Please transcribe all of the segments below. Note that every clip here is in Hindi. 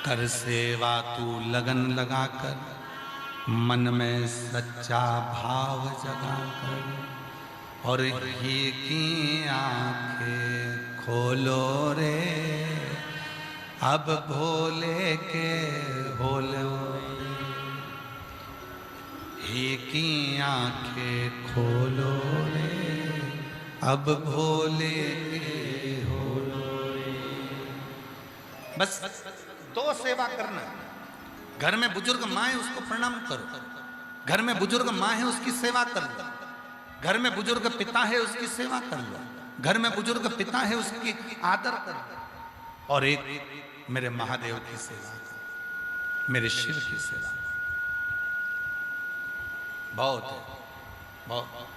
कर सेवा तू लगन लगा कर, मन में सच्चा भाव जगा कर, और ही की आंखें खोलो रे, अब भोले के होलो। ही की आंखें खोलो रे, अब भोले के होलो रे। बस दो सेवा करना। घर में बुजुर्ग माँ है उसको प्रणाम करो, घर में बुजुर्ग माँ है उसकी सेवा कर लो, घर में बुजुर्ग पिता है उसकी सेवा कर लो, घर में बुजुर्ग पिता है उसकी आदर कर लो, और एक मेरे महादेव की सेवा, मेरे शिव की सेवा। बहुत है, बहुत।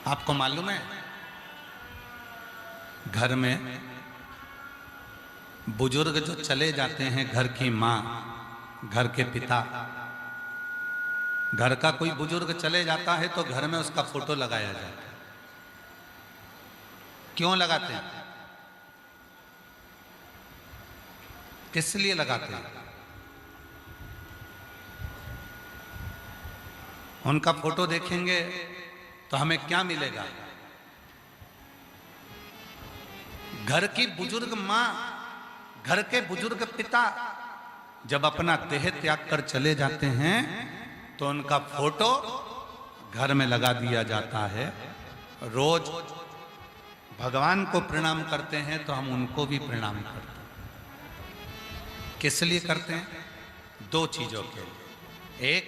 आपको मालूम है घर में बुजुर्ग जो चले जाते हैं, घर की माँ, घर के पिता, घर का कोई बुजुर्ग चले जाता है तो घर में उसका फोटो लगाया जाता है। क्यों लगाते हैं? किस लिए लगाते हैं? उनका फोटो देखेंगे तो हमें क्या मिलेगा? घर की बुजुर्ग मां, घर के बुजुर्ग पिता जब अपना देह त्याग कर चले जाते हैं तो उनका फोटो घर में लगा दिया जाता है। रोज भगवान को प्रणाम करते हैं तो हम उनको भी प्रणाम करते हैं। किस लिए करते हैं? दो चीजों के लिए। एक,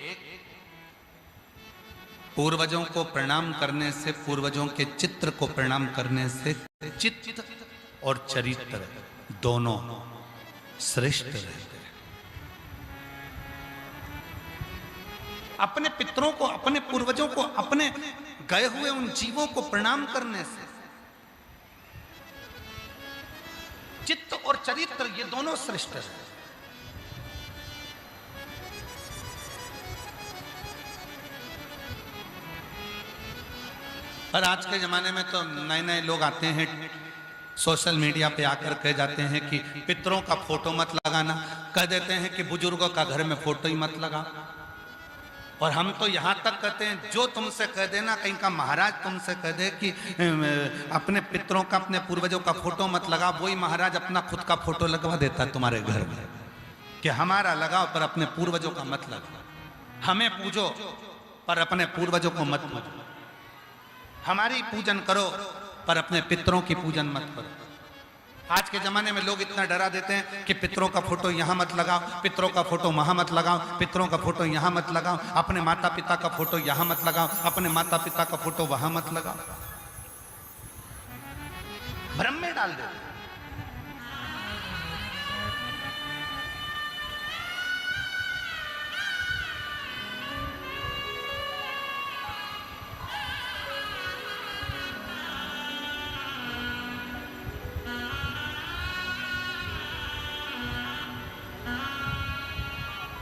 पूर्वजों को प्रणाम करने से, पूर्वजों के चित्र को प्रणाम करने से चित्त और चरित्र दोनों श्रेष्ठ रहते हैं। अपने पितरों को, अपने पूर्वजों को, अपने गए हुए उन जीवों को प्रणाम करने से चित्त और चरित्र ये दोनों श्रेष्ठ हैं। पर आज के जमाने में तो नए नए लोग आते हैं, सोशल मीडिया पे आकर कह जाते हैं कि पितरों का फोटो मत लगाना, कह देते हैं कि बुजुर्गों का घर में फोटो ही मत लगा। और हम तो यहाँ तक कहते हैं, जो तुमसे कह देना, कहीं का महाराज तुमसे कह दे कि अपने पितरों का, अपने पूर्वजों का फोटो मत लगा, वही महाराज अपना खुद का फोटो लगवा देता है तुम्हारे घर में कि हमारा लगाओ पर अपने पूर्वजों का मत लगाओ। हमें पूजो पर अपने पूर्वजों को मत पूजो। हमारी पूजन करो पर अपने पितरों की पूजन मत करो। आज के जमाने में लोग इतना डरा देते हैं कि पितरों का फोटो यहां मत लगाओ, पितरों का फोटो वहां मत लगाओ, पितरों का फोटो यहां मत लगाओ, अपने माता पिता का फोटो यहां मत लगाओ, अपने माता पिता का फोटो वहां मत लगाओ। भ्रम में डाल देते।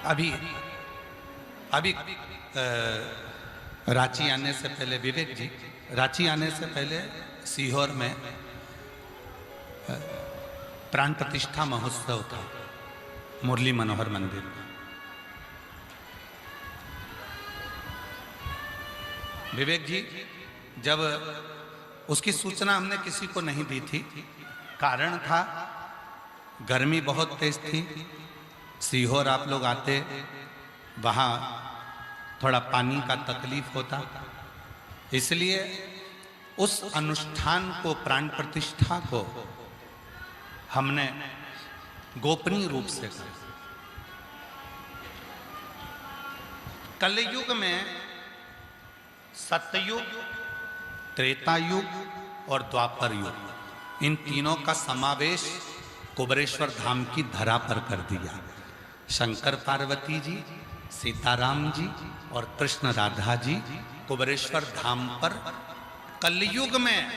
अभी रांची आने से पहले, विवेक जी, रांची आने से पहले सीहोर में प्राण प्रतिष्ठा महोत्सव था मुरली मनोहर मंदिर में। विवेक जी, जब उसकी सूचना हमने किसी को नहीं दी थी, कारण था गर्मी बहुत तेज थी। सीहोर आप लोग आते, वहाँ थोड़ा पानी का तकलीफ होता, इसलिए उस अनुष्ठान को, प्राण प्रतिष्ठा को हमने गोपनीय रूप से किया। कलयुग में सतयुग, त्रेता युग और द्वापर युग, इन तीनों का समावेश कुबेरेश्वर धाम की धरा पर कर दिया। शंकर पार्वती जी, सीताराम जी और कृष्ण राधा जी कुबेरेश्वर धाम पर कलयुग में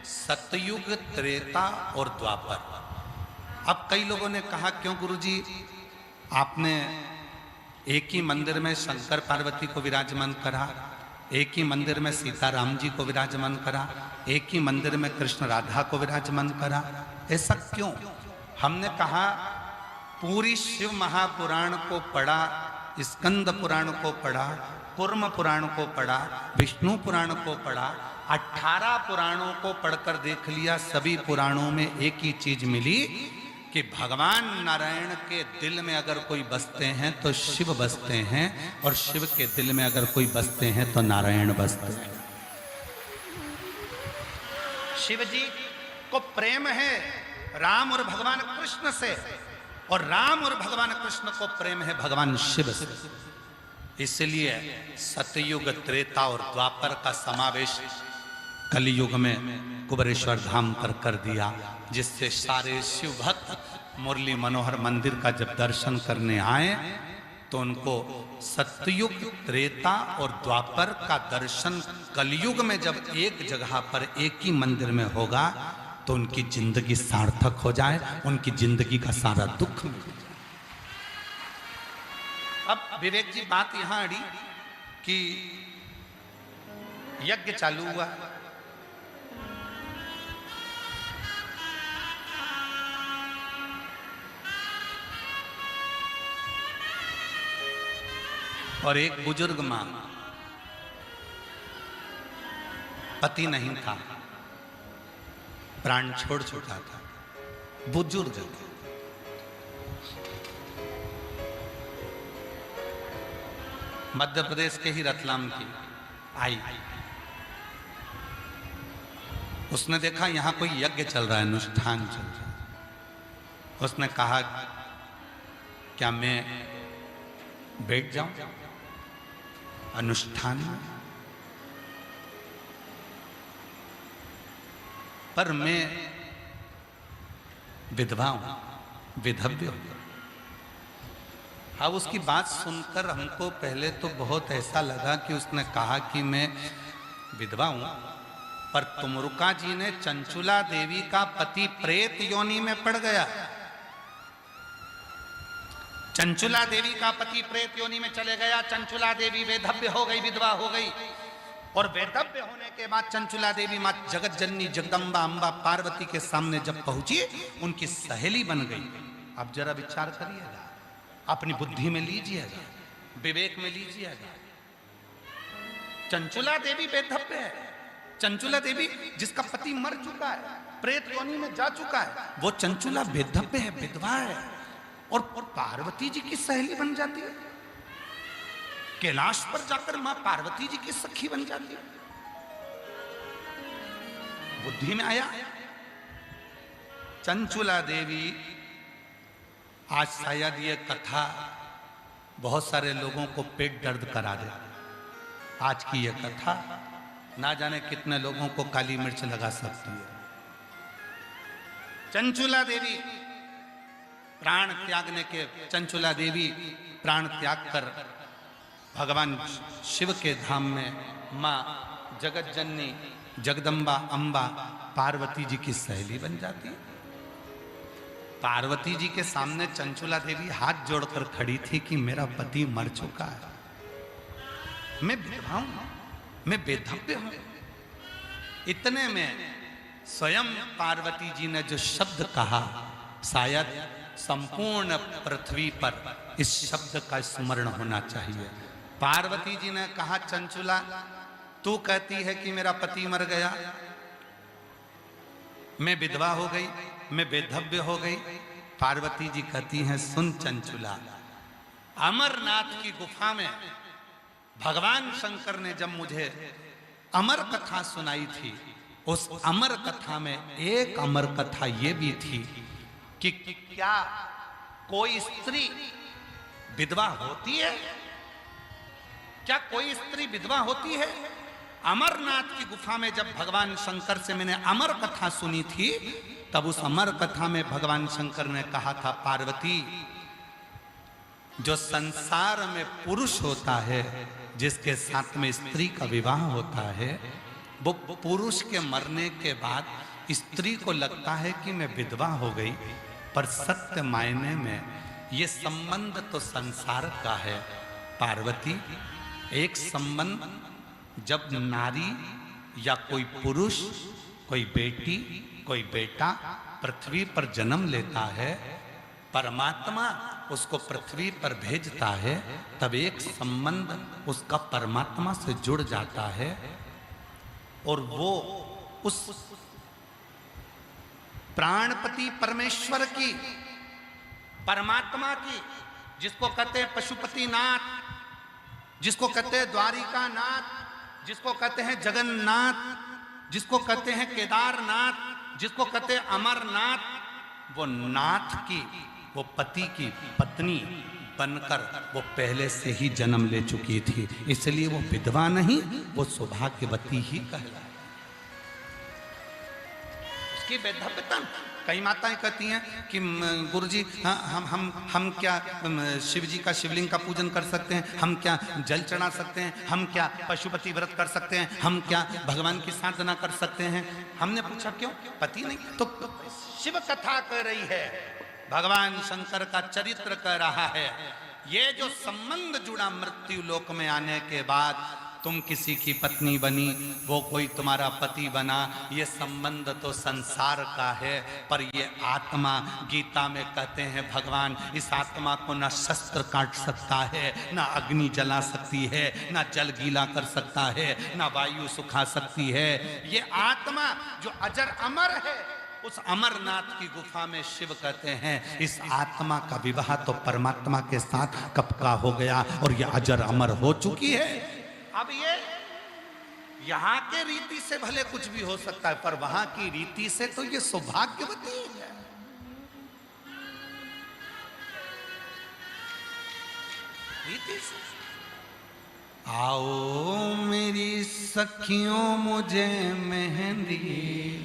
सतयुग, त्रेता और द्वापर। अब कई लोगों ने कहा, क्यों गुरुजी आपने एक ही मंदिर में शंकर पार्वती को विराजमान करा, एक ही मंदिर में सीताराम जी को विराजमान करा, एक ही मंदिर में कृष्ण राधा को विराजमान करा। ऐसा क्यों? हमने कहा पूरी शिव महापुराण को पढ़ा, स्कंद पुराण को पढ़ा, कूर्म पुराण को पढ़ा, विष्णु पुराण को पढ़ा, 18 पुराणों को पढ़कर देख लिया। सभी पुराणों में एक ही चीज मिली कि भगवान नारायण के दिल में अगर कोई बसते हैं तो शिव बसते हैं, और शिव के दिल में अगर कोई बसते हैं तो नारायण बसते हैं। शिव जी को प्रेम है राम और भगवान कृष्ण से, और राम और भगवान कृष्ण को प्रेम है भगवान शिव से। इसलिए सतयुग, त्रेता और द्वापर का समावेश कलयुग में कुबेरेश्वर धाम पर कर दिया, जिससे सारे शिव भक्त मुरली मनोहर मंदिर का जब दर्शन करने आए तो उनको सतयुग, त्रेता और द्वापर का दर्शन कलयुग में जब एक जगह पर एक ही मंदिर में होगा तो उनकी जिंदगी सार्थक हो जाए, उनकी जिंदगी का सारा दुख मिट जाए। अब विवेक जी बात यहां अड़ी कि यज्ञ चालू हुआ, और एक बुजुर्ग मां, पति नहीं था, प्राण छोड़ चुका था, बुजुर्ग था। मध्य प्रदेश के ही रतलाम की आई, उसने देखा यहां कोई यज्ञ चल रहा है, अनुष्ठान चल रहा है। उसने कहा क्या मैं बैठ जाऊं अनुष्ठान में? पर मैं विधवा हूं, विधव्य हूं। अब उसकी बात सुनकर हमको पहले तो बहुत ऐसा लगा कि उसने कहा कि मैं विधवा हूं, पर तुमरुका जी ने चंचुला देवी का पति प्रेत योनि में पड़ गया। चंचुला देवी का पति प्रेत योनि में चले गया, चंचुला देवी वेधव्य हो गई, विधवा हो गई, और वेधव्य होने के बाद चंचुला देवी मां जगत जननी जगदम्बा अम्बा पार्वती के सामने जब पहुंची, उनकी सहेली बन गई। अब जरा विचार करिएगा, अपनी बुद्धि में लीजिएगा, विवेक में लीजिएगा। चंचुला देवी वेधव्य है, चंचुला देवी जिसका पति मर चुका है, प्रेत योनि में जा चुका है, वो चंचुला वेधव्य है, विधवा है, और पार्वती जी की सहेली बन जाती है। कैलाश पर जाकर मां पार्वती जी की सखी बन जाती है। बुद्धि में आया। चंचुला देवी, आज शायद ये कथा बहुत सारे लोगों को पेट दर्द करा दे। आज की ये कथा ना जाने कितने लोगों को काली मिर्च लगा सकती है। चंचुला देवी प्राण त्यागने के, चंचुला देवी प्राण त्याग कर भगवान शिव के धाम में मां जगत जननी जगदम्बा अम्बा पार्वती जी की सहेली बन जाती है। पार्वती जी के सामने चंचुला देवी हाथ जोड़कर खड़ी थी कि मेरा पति मर चुका है, मैं विधवा हूं, मैं वेधव्य हूं। इतने में स्वयं पार्वती जी ने जो शब्द कहा, शायद संपूर्ण पृथ्वी पर इस शब्द का स्मरण होना चाहिए। पार्वती जी ने कहा, चंचुला तू कहती है कि मेरा पति मर गया, मैं विधवा हो गई, मैं वेधव्य हो गई। पार्वती जी कहती हैं, सुन चंचुला, अमरनाथ की गुफा में भगवान शंकर ने जब मुझे अमर कथा सुनाई थी, उस अमर कथा में एक अमर कथा ये भी थी कि क्या कोई स्त्री विधवा होती है? क्या कोई स्त्री विधवा होती है? अमरनाथ की गुफा में जब भगवान शंकर से मैंने अमर कथा सुनी थी, तब उस अमर कथा में भगवान शंकर ने कहा था, पार्वती, जो संसार में पुरुष होता है जिसके साथ में स्त्री का विवाह होता है, वो पुरुष के मरने के बाद स्त्री को लगता है कि मैं विधवा हो गई, पर सत्य मायने में ये संबंध तो संसार का है पार्वती। एक संबंध जब नारी या कोई पुरुष, कोई बेटी, कोई बेटा पृथ्वी पर जन्म लेता है, परमात्मा उसको पृथ्वी पर भेजता है, तब एक संबंध उसका परमात्मा से जुड़ जाता है और वो उस प्राणपति परमेश्वर की, परमात्मा की, जिसको कहते हैं पशुपति नाथ, जिसको कहते हैं द्वारिका नाथ, जिसको कहते हैं जगन्नाथ, जिसको कहते हैं केदारनाथ, जिसको कहते हैं अमरनाथ, वो नाथ की, वो पति की पत्नी बनकर वो पहले से ही जन्म ले चुकी थी, इसलिए वो विधवा नहीं, वो सौभाग्यवती ही कहलाए। उसकी वैधव्यता। कई माताएं कहती हैं कि गुरुजी हम क्या शिव जी का, शिवलिंग का पूजन कर सकते हैं, हम क्या जल चढ़ा सकते हैं, हम क्या पशुपति व्रत कर सकते हैं, हम क्या भगवान की साधना कर सकते हैं। हमने पूछा क्यों? पति नहीं तो शिव कथा कह रही है, भगवान शंकर का चरित्र कह रहा है। ये जो संबंध जुड़ा मृत्यु लोक में आने के बाद, तुम किसी की पत्नी बनी, वो कोई तुम्हारा पति बना, ये संबंध तो संसार का है, पर ये आत्मा, गीता में कहते हैं भगवान, इस आत्मा को ना शस्त्र काट सकता है, ना अग्नि जला सकती है, ना जल गीला कर सकता है, ना वायु सुखा सकती है। ये आत्मा जो अजर अमर है, उस अमरनाथ की गुफा में शिव कहते हैं इस आत्मा का विवाह तो परमात्मा के साथ कब का हो गया और ये अजर अमर हो चुकी है। अब ये यहाँ के रीति से भले कुछ भी हो सकता है, पर वहां की रीति से तो ये सौभाग्यवती है। रीति से आओ मेरी सखियों मुझे मेहंदी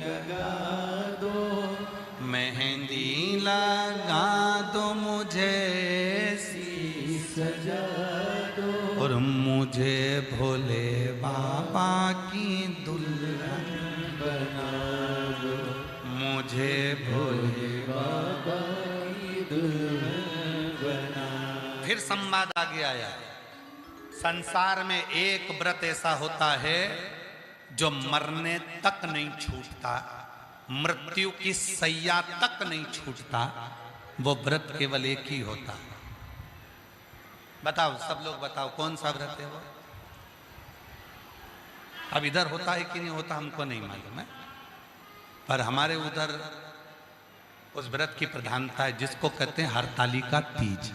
लगा दो, मेहंदी लगा दो मुझे, सजा दो और मुझे भोले बाबा की दुल्हन बना दो, मुझे भोले बाबा की दुल्हन बना। फिर संवाद आगे आया। संसार में एक व्रत ऐसा होता है जो मरने तक नहीं छूटता, मृत्यु की सैया तक नहीं छूटता, वो व्रत केवल एक ही होता। बताओ, सब लोग बताओ कौन सा व्रत है वो? अब इधर होता है कि नहीं होता हमको नहीं मालूम है, पर हमारे उधर उस व्रत की प्रधानता है जिसको कहते हैं हरतालिका तीज।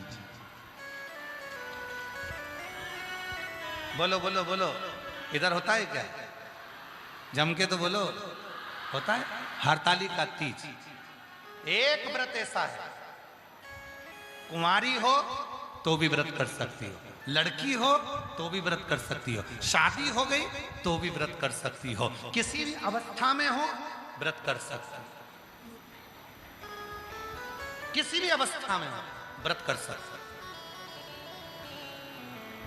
बोलो बोलो बोलो, इधर होता है क्या? जम के तो बोलो, होता है हरतालिका तीज। एक व्रत ऐसा है, कुंवारी हो तो भी व्रत कर सकती हो, लड़की हो तो भी व्रत कर सकती हो, शादी हो गई तो भी व्रत कर सकती हो, किसी भी अवस्था में हो व्रत कर सकती हो, किसी भी अवस्था में हो व्रत कर सकती हो।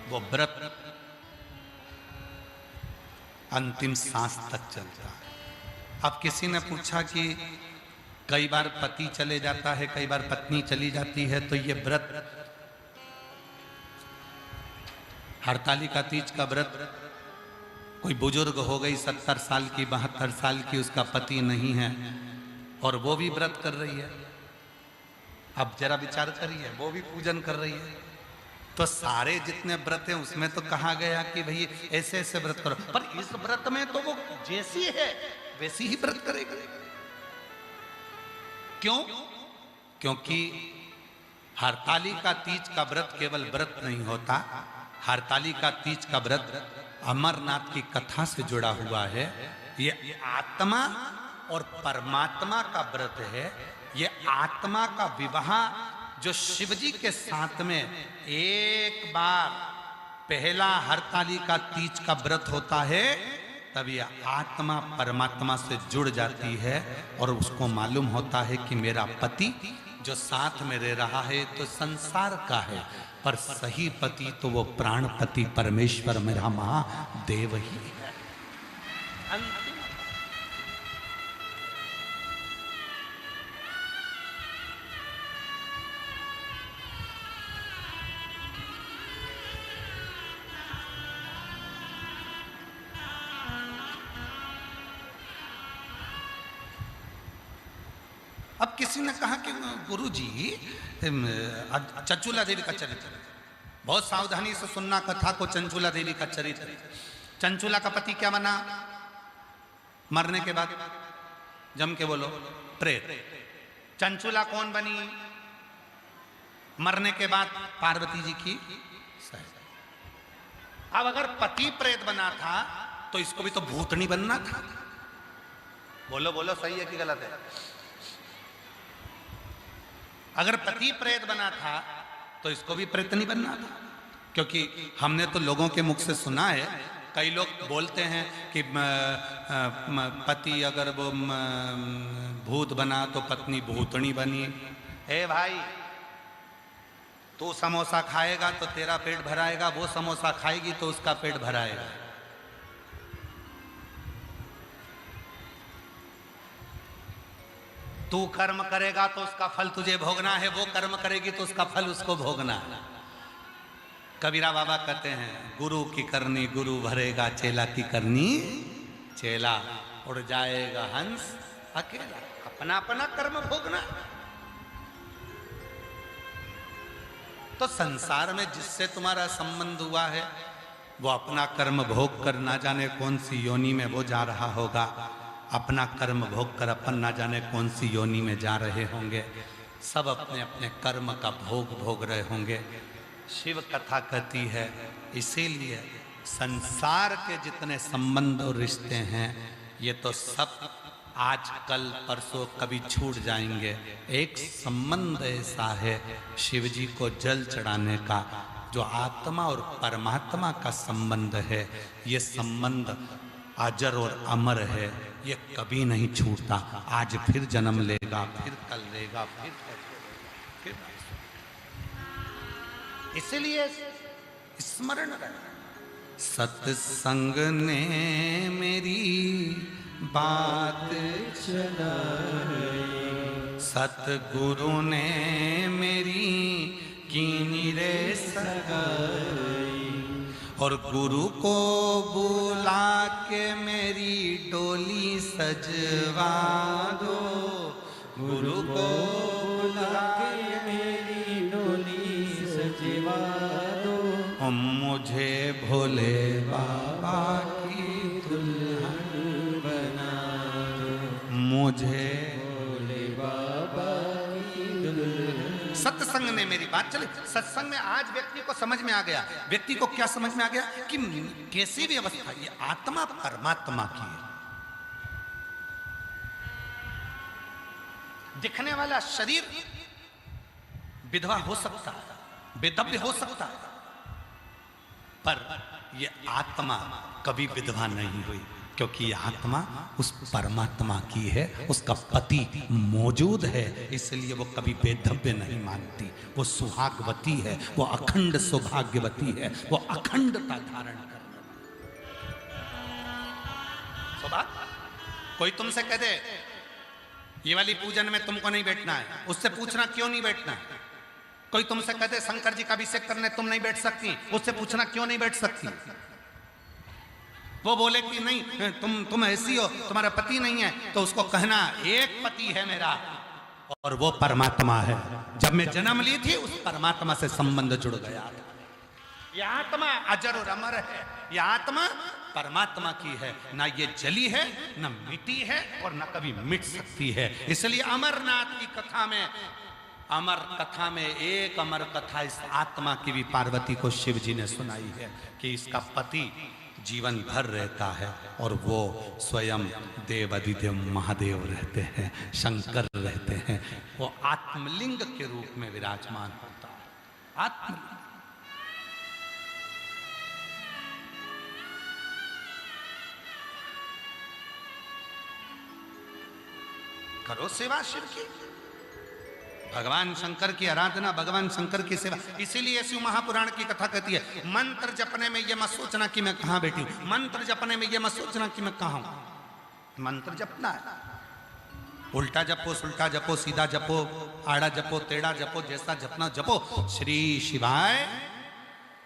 वो व्रत अंतिम सांस तक चलता है। अब किसी ने पूछा कि कई बार पति चले जाता है, कई बार पत्नी चली जाती है, तो ये व्रत हरतालिका तीज का व्रत, कोई बुजुर्ग हो गई 70 साल की, 72 साल की, उसका पति नहीं है और वो भी व्रत कर रही है, अब जरा विचार करिए, वो भी पूजन कर रही है, तो सारे जितने व्रत हैं उसमें तो कहा गया कि भाई ऐसे ऐसे व्रत करो, पर इस व्रत में तो वो जैसी है वैसी ही व्रत करेगा। क्यों? क्योंकि हरतालिका तीज का व्रत केवल व्रत नहीं होता, हरतालिका तीज का व्रत अमरनाथ की कथा से जुड़ा हुआ है। ये आत्मा और परमात्मा का व्रत है। ये आत्मा का विवाह जो शिवजी के साथ में एक बार पहला हरतालिका तीज का व्रत होता है, तब ये आत्मा परमात्मा से जुड़ जाती है और उसको मालूम होता है कि मेरा पति जो साथ में रह रहा है तो संसार का है, पर सही पति तो वो प्राणपति परमेश्वर मेरा महादेव ही है। अब किसी ने कहा कि गुरुजी चंचूला देवी का चरित्र, बहुत सावधानी से सुनना कथा को। चंचूला देवी का चरित्र, चंचूला का पति क्या बना मरने के बाद? जम के बोलो, प्रेत। चंचूला कौन बनी मरने के बाद? पार्वती जी की सहेली। अब अगर पति प्रेत बना था तो इसको भी तो भूतनी बनना था। बोलो बोलो, सही है कि गलत है? अगर पति प्रेत बना था तो इसको भी प्रेतनी बनना था, क्योंकि हमने तो लोगों के मुख से सुना है, कई लोग बोलते हैं कि पति अगर वो भूत बना तो पत्नी भूतनी बनी। ए भाई, तू समोसा खाएगा तो तेरा पेट भराएगा, वो समोसा खाएगी तो उसका पेट भराएगा। तू कर्म करेगा तो उसका फल तुझे भोगना है, वो कर्म करेगी तो उसका फल उसको भोगना है। कबीरा बाबा कहते हैं, गुरु की करनी गुरु भरेगा, चेला की करनी चेला। उड़ जाएगा हंस अकेला, अपना अपना कर्म भोगना। तो संसार में जिससे तुम्हारा संबंध हुआ है वो अपना कर्म भोग कर ना जाने कौन सी योनि में वो जा रहा होगा। अपना कर्म भोग कर अपन ना जाने कौन सी योनि में जा रहे होंगे। सब अपने अपने कर्म का भोग भोग रहे होंगे। शिव कथा कहती है, इसीलिए संसार के जितने संबंध और रिश्ते हैं ये तो सब आज कल परसों कभी छूट जाएंगे। एक संबंध ऐसा है शिव जी को जल चढ़ाने का, जो आत्मा और परमात्मा का संबंध है। ये संबंध अजर और अमर है, ये कभी नहीं छूटता। आज फिर जन्म लेगा, फिर कल लेगा, फिर इसलिए स्मरण रहे। सत्संग ने मेरी बात चलाई, सतगुरु ने मेरी कीनी रे सगाई, और गुरु को बुला के मेरी डोली सजवा दो। गुरु को बुला के मेरी डोली सजवा दो। मुझे भोले बाबा की दुल्हन बना दो। मुझे भोले बाबा की दुल्हन। सत्संग ने मेरी बात चली। सत्संग में आज व्यक्ति को समझ में आ गया। व्यक्ति को क्या समझ में आ गया कि कैसी भी अवस्था, ये आत्मा परमात्मा की है। दिखने वाला शरीर विधवा हो सकता है, बेदव्य हो सकता है, पर ये आत्मा कभी विधवा नहीं हुई, क्योंकि ये आत्मा उस परमात्मा की है। उसका पति मौजूद है, इसलिए वो कभी बेधव्य नहीं मानती। वो सुहागवती है, वो अखंड सौभाग्यवती है, वो अखंडता धारण कर। कोई तुमसे कह दे ये वाली पूजन में तुमको नहीं बैठना है, उससे पूछना क्यों नहीं बैठना है। कोई तुमसे कह दे शंकर जी का अभिषेक करने तुम नहीं बैठ सकती, उससे पूछना क्यों नहीं बैठ सकती। वो बोले कि नहीं तुम ऐसी हो, तुम्हारा पति नहीं है, तो उसको कहना एक पति है मेरा और वो परमात्मा है। जब मैं जन्म ली थी उस परमात्मा से संबंध जुड़ गया। यह आत्मा अजर और अमर है, यह आत्मा परमात्मा की है। ना ये जली है, ना मिटी है, और ना कभी मिट सकती है। इसलिए अमरनाथ की कथा में, अमर कथा में एक अमर कथा इस आत्मा की भी पार्वती को शिव जी ने सुनाई है कि इसका पति जीवन भर रहता है और वो स्वयं देवादिदेव महादेव रहते हैं, शंकर रहते हैं। वो आत्मलिंग के रूप में विराजमान होता है। आत्मलिंग। करो सेवा शिव की, भगवान शंकर की आराधना, भगवान शंकर की सेवा। इसीलिए शिव महापुराण की कथा कहती है, मंत्र जपने में ये मत सोचना कि मैं कहां बैठी हूं, मंत्र जपने में ये मत सोचना कि मैं कहां हूं। मंत्र जपना है, उल्टा जपो, सुल्टा जपो, सीधा जपो, आड़ा जपो, टेढ़ा जपो, जैसा जपना जपो। श्री शिवाय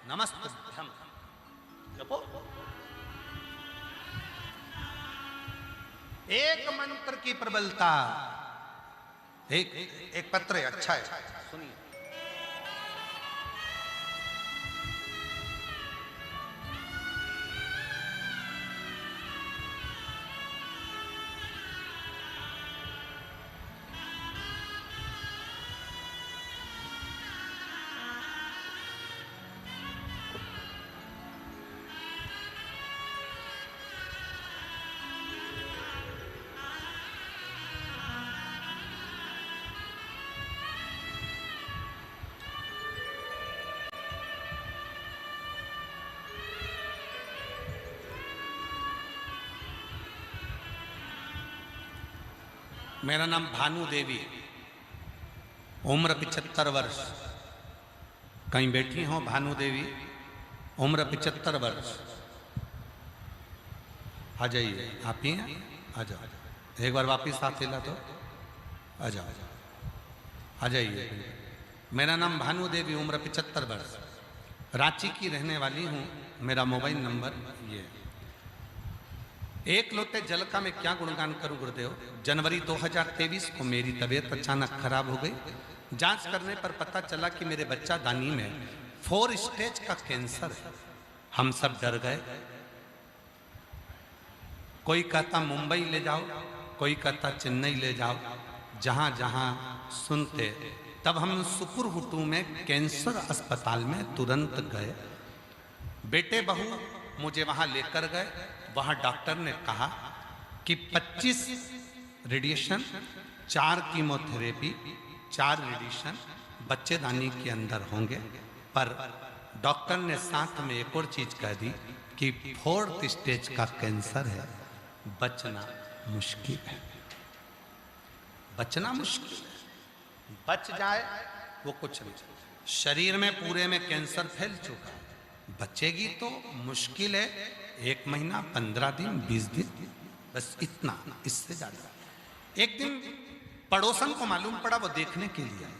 नमस्तुभ्यम जपो। एक मंत्र की प्रबलता, एक एक पत्र है, अच्छा है, सुनिए। मेरा नाम भानु देवी, उम्र 75 वर्ष। कहीं बैठी हो भानु देवी, उम्र 75 वर्ष। आ जाइए, आप ही हैं, आ जाओ। एक बार वापिस हाथ हिला तो आ जाओ, आ जाइए। मेरा नाम भानु देवी, उम्र 75 वर्ष, रांची की रहने वाली हूँ। मेरा मोबाइल नंबर ये। एक लोटे जल का मैं क्या गुणगान करूं गुरुदेव। जनवरी 2023 को मेरी तबीयत अचानक खराब हो गई। जांच करने पर पता चला कि मेरे बच्चा दानी में 4 स्टेज का कैंसर है। हम सब डर गए। कोई कहता मुंबई ले जाओ, कोई कहता चेन्नई ले जाओ, जहां जहां सुनते। तब हम सुकुरहुटू में कैंसर अस्पताल में तुरंत गए। बेटे बहू मुझे वहां लेकर गए। वहां डॉक्टर ने कहा कि 25 रेडिएशन, 4 कीमोथेरेपी, 4 रेडिएशन बच्चेदानी के अंदर होंगे। पर डॉक्टर ने साथ में एक और चीज कह दी कि 4th स्टेज का कैंसर है, बचना मुश्किल है। बचना मुश्किल है। बच जाए वो कुछ नहीं। शरीर में पूरे में कैंसर फैल चुका है, बचेगी तो मुश्किल है। 1 महीना, 15 दिन, 20 दिन, बस इतना, इससे ज्यादा। एक दिन पड़ोसन को मालूम पड़ा, वो देखने के लिए आए।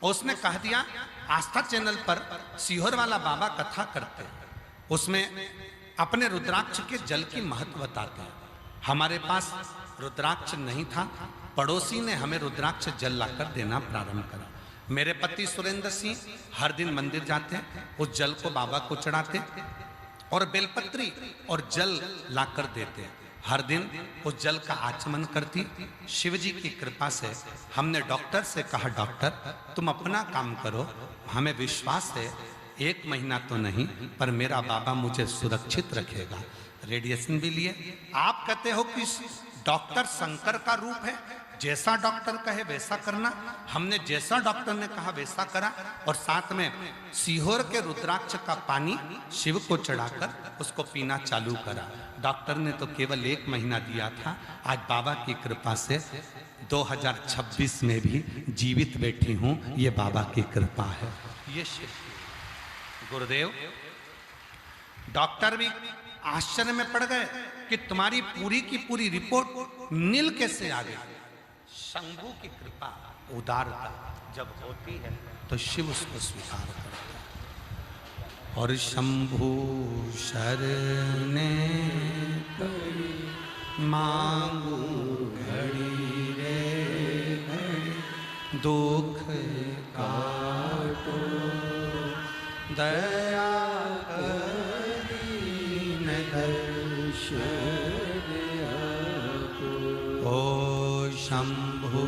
उसने कह दिया आस्था चैनल पर सीहोर वाला बाबा कथा करते हैं, उसमें अपने रुद्राक्ष के जल की महत्व बताते हैं। हमारे पास रुद्राक्ष नहीं था, पड़ोसी ने हमें रुद्राक्ष जल लाकर देना प्रारंभ करा। मेरे पति सुरेंद्र सिंह हर दिन मंदिर जाते, उस जल को बाबा को चढ़ाते और बेलपत्री और जल लाकर देते। हर दिन उस जल का आचमन करती। शिव जी की कृपा से हमने डॉक्टर से कहा, डॉक्टर तुम अपना काम करो, हमें विश्वास है 1 महीना तो नहीं पर मेरा बाबा मुझे सुरक्षित रखेगा। रेडिएशन भी लिए। आप कहते हो कि डॉक्टर शंकर का रूप है, जैसा डॉक्टर कहे वैसा करना। हमने जैसा डॉक्टर ने कहा वैसा करा और साथ में सीहोर के रुद्राक्ष का पानी शिव को चढ़ाकर उसको पीना चालू करा। डॉक्टर ने तो केवल 1 महीना दिया था, आज बाबा की कृपा से 2026 में भी जीवित बैठी हूं। ये बाबा की कृपा है। ये शिव गुरुदेव। डॉक्टर भी आश्चर्य में पड़ गए कि तुम्हारी पूरी की पूरी रिपोर्ट नील कैसे आ गई। शंभू की कृपा, उदारता जब होती है तो शिव उसको स्वीकार करता है। और शंभू शरणे मांगू घड़ी रे घड़ी, दुख काटो दया करीन दर्शन आपो। ओ शंभु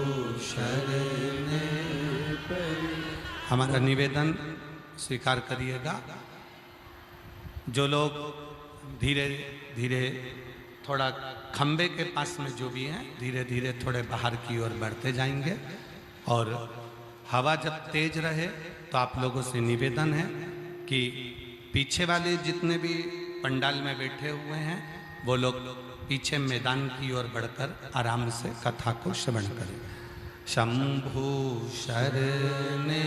शरणे। हमारा निवेदन स्वीकार करिएगा। जो लोग धीरे धीरे थोड़ा खंबे के पास में जो भी हैं, धीरे धीरे थोड़े बाहर की ओर बढ़ते जाएंगे। और हवा जब तेज रहे तो आप लोगों से निवेदन है कि पीछे वाले जितने भी पंडाल में बैठे हुए हैं वो लोग पीछे मैदान की ओर बढ़कर आराम से कथा को श्रवण करें। शंभु शरणे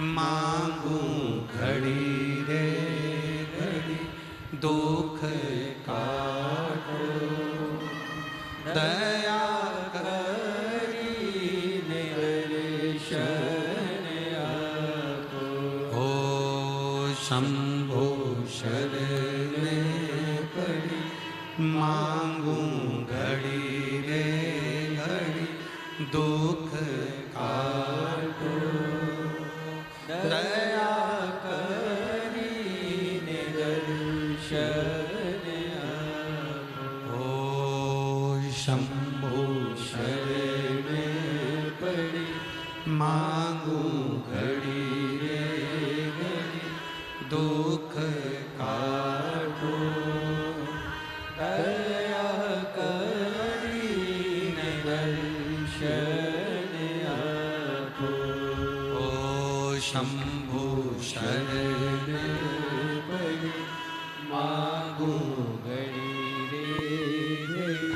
मांगू घड़ी रे घड़ी, दुख काटो दया करीन दर्शन आपो। ओ शंभु शरणे मांगू घड़ी रे घड़ी, दुख काटो दया करीने दर्शन आपो। शंभो शरण पड़ी मांगू घड़ी रे घड़ी दुख काटो दया करीने दर्शन आपो। ओ शंभु शरण पड़ी मांगो घड़ी रे घड़ी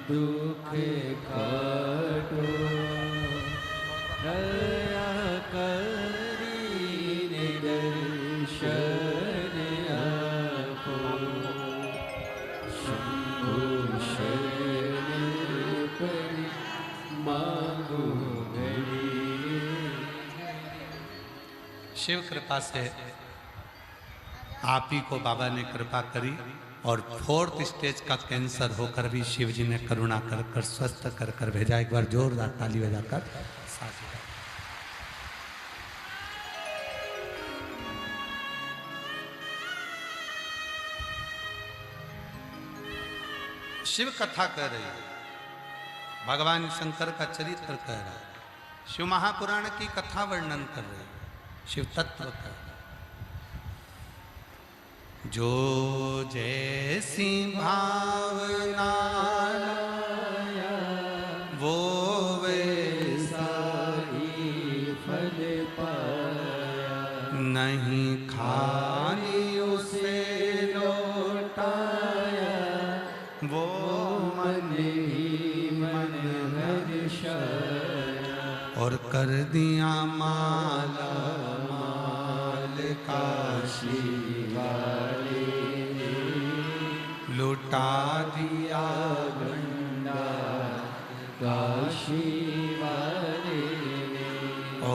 दुख काटो दया करीने दर्शन आपो। शंभो शरण पड़ी मांगो घड़ी रे। शिव कृपा से आप ही को बाबा ने कृपा करी और 4th स्टेज का कैंसर होकर भी शिव जी ने करुणा कर कर स्वस्थ कर कर भेजा। एक बार जोरदार ताली बजाकर साथ में। शिव कथा कह रही है, भगवान शंकर का चरित्र कह रहा है, शिव महापुराण की कथा वर्णन कर रही है, शिव तत्व का। जो जैसी भावना वो वैसा ही फल पाया नहीं खाली उसे लौटाया वो मन ही मन हर्षाया और कर दिया माला माल काशी वाले लुटा दिया भंडार काशी वाले ओ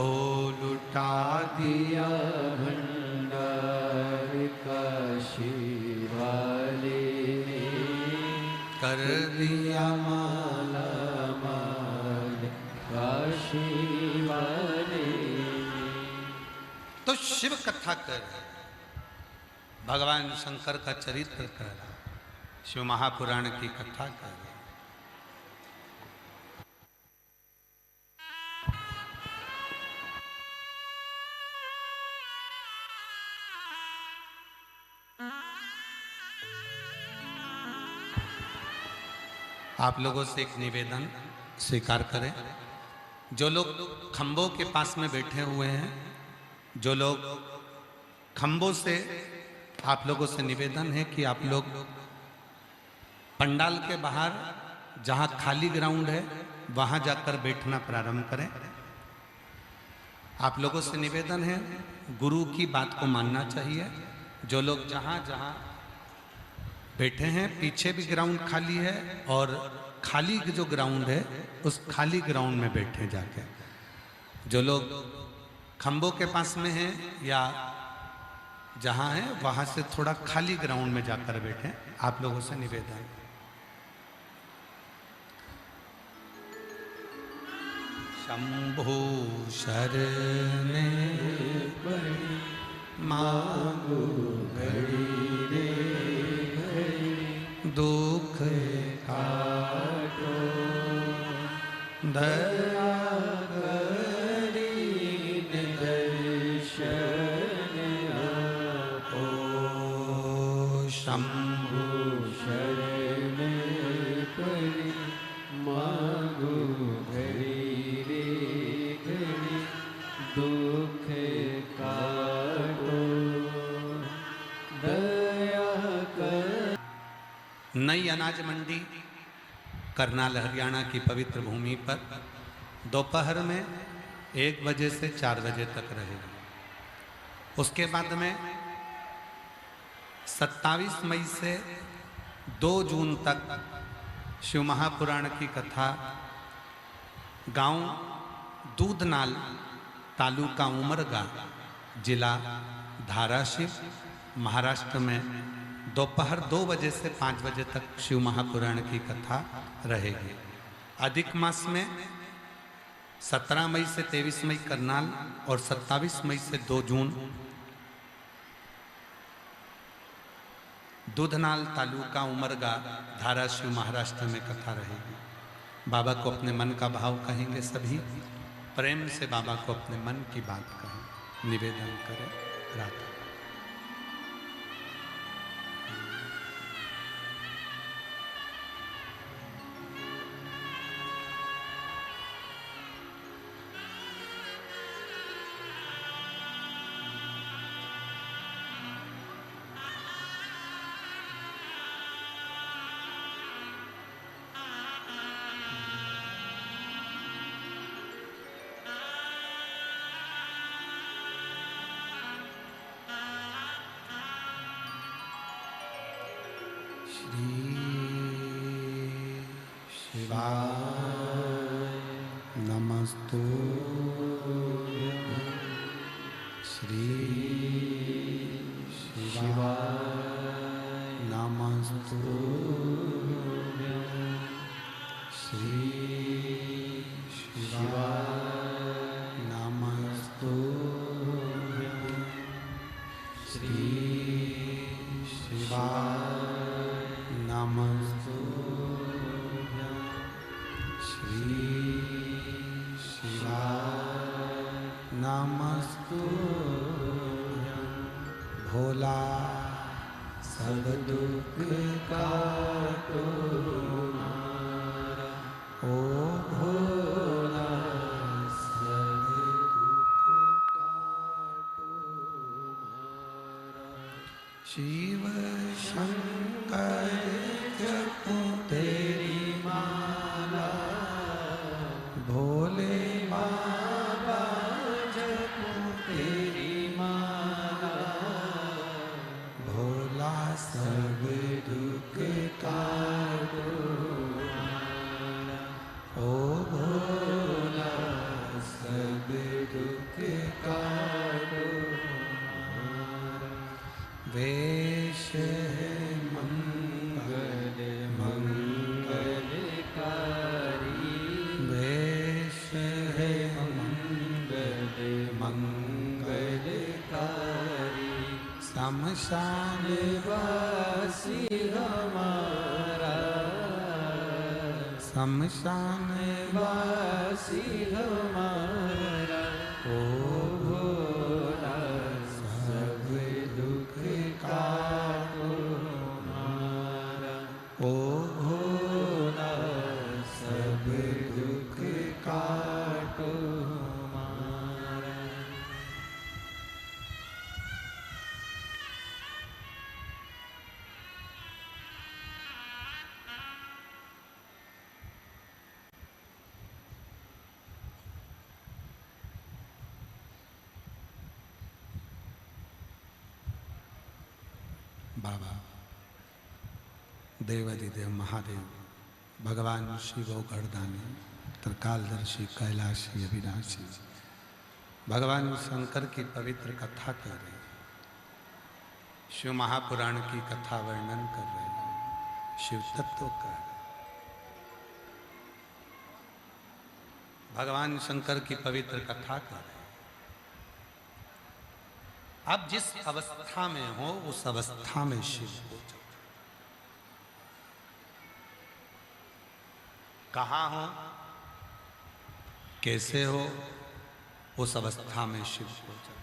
लुटा दिया दिया भंडार काशी वाले कर दिया माला माल काशी वाले। तो शिव कथा कर रहे हैं, भगवान शंकर का चरित्र कर रहा है, शिव महापुराण की कथा कर रहे हैं। आप लोगों से एक निवेदन स्वीकार करें, जो लोग खंभों के पास में बैठे हुए हैं, जो लोग खंभों से, आप लोगों से निवेदन है कि आप लोग पंडाल के बाहर जहां खाली ग्राउंड है वहां जाकर बैठना प्रारंभ करें। आप लोगों से निवेदन है, गुरु की बात को मानना चाहिए। जो लोग जहां जहां बैठे हैं, पीछे भी ग्राउंड खाली है और खाली जो ग्राउंड है उस खाली ग्राउंड में बैठे जाके। जो लोग खंभों के पास में हैं या जहां है वहां से थोड़ा खाली ग्राउंड में जाकर बैठे, आप लोगों से निवेदन। शंभो शरणे पड़ी मांगो घड़ी रे घड़ी दुख काटो दया करीने दर्शन आपो। शंभो शरण पड़ी मांगो घड़ी रे घड़ी दुख काटो दया कर। नई अनाज मंडी करनाल हरियाणा की पवित्र भूमि पर दोपहर में 1 बजे से 4 बजे तक रहेगी। उसके बाद में 27 मई से 2 जून तक शिव महापुराण की कथा गांव दूधनाल, तालुका उमरगा, जिला धाराशिव, महाराष्ट्र में दोपहर 2 बजे से 5 बजे तक शिव महापुराण की कथा रहेगी। अधिक मास में 17 मई से 23 मई करनाल और 27 मई से 2 जून दूधनाल तालुका उमरगा धाराशिव महाराष्ट्र में कथा रहेगी। बाबा को अपने मन का भाव कहेंगे, सभी प्रेम से बाबा को अपने मन की बात कहें, निवेदन करें। राधा नमस्तु श्री शिवाय नमस्तु श्री शिवाय नमस्तु श्री शिवाय नमस्तु श्री नमस्तु भोला सब दुख काटो ओ भोला सब दुख काटो शिव शंकर जपो तेरी माला भोले बाबा जपो तेरी माला भोला सब दुख काटो ओ भोला सब दुख काटो वेश है मंगल मंगलकारी वेश है मंगल मंगलकारी शमशान वासी हमारा शमशान वासी हमारा ओ भोला सब दुख काटो हमारा ओ भोला सब दुख काटो हमारा। बाबा देवादिदेव महादेव भगवान शिव गर्दानी त्रिकालदर्शी कैलाशी अविनाशी भगवान शंकर की पवित्र कथा कर रहे हैं, शिव महापुराण की कथा वर्णन कर रहे हैं, शिव तत्व कर रहे हैं। भगवान शंकर की पवित्र कथा कर रहे हैं। आप जिस अवस्था में हो उस अवस्था में शिव हो जाओ। कहाँ हो कैसे हो उस अवस्था में शिव हो जाओ।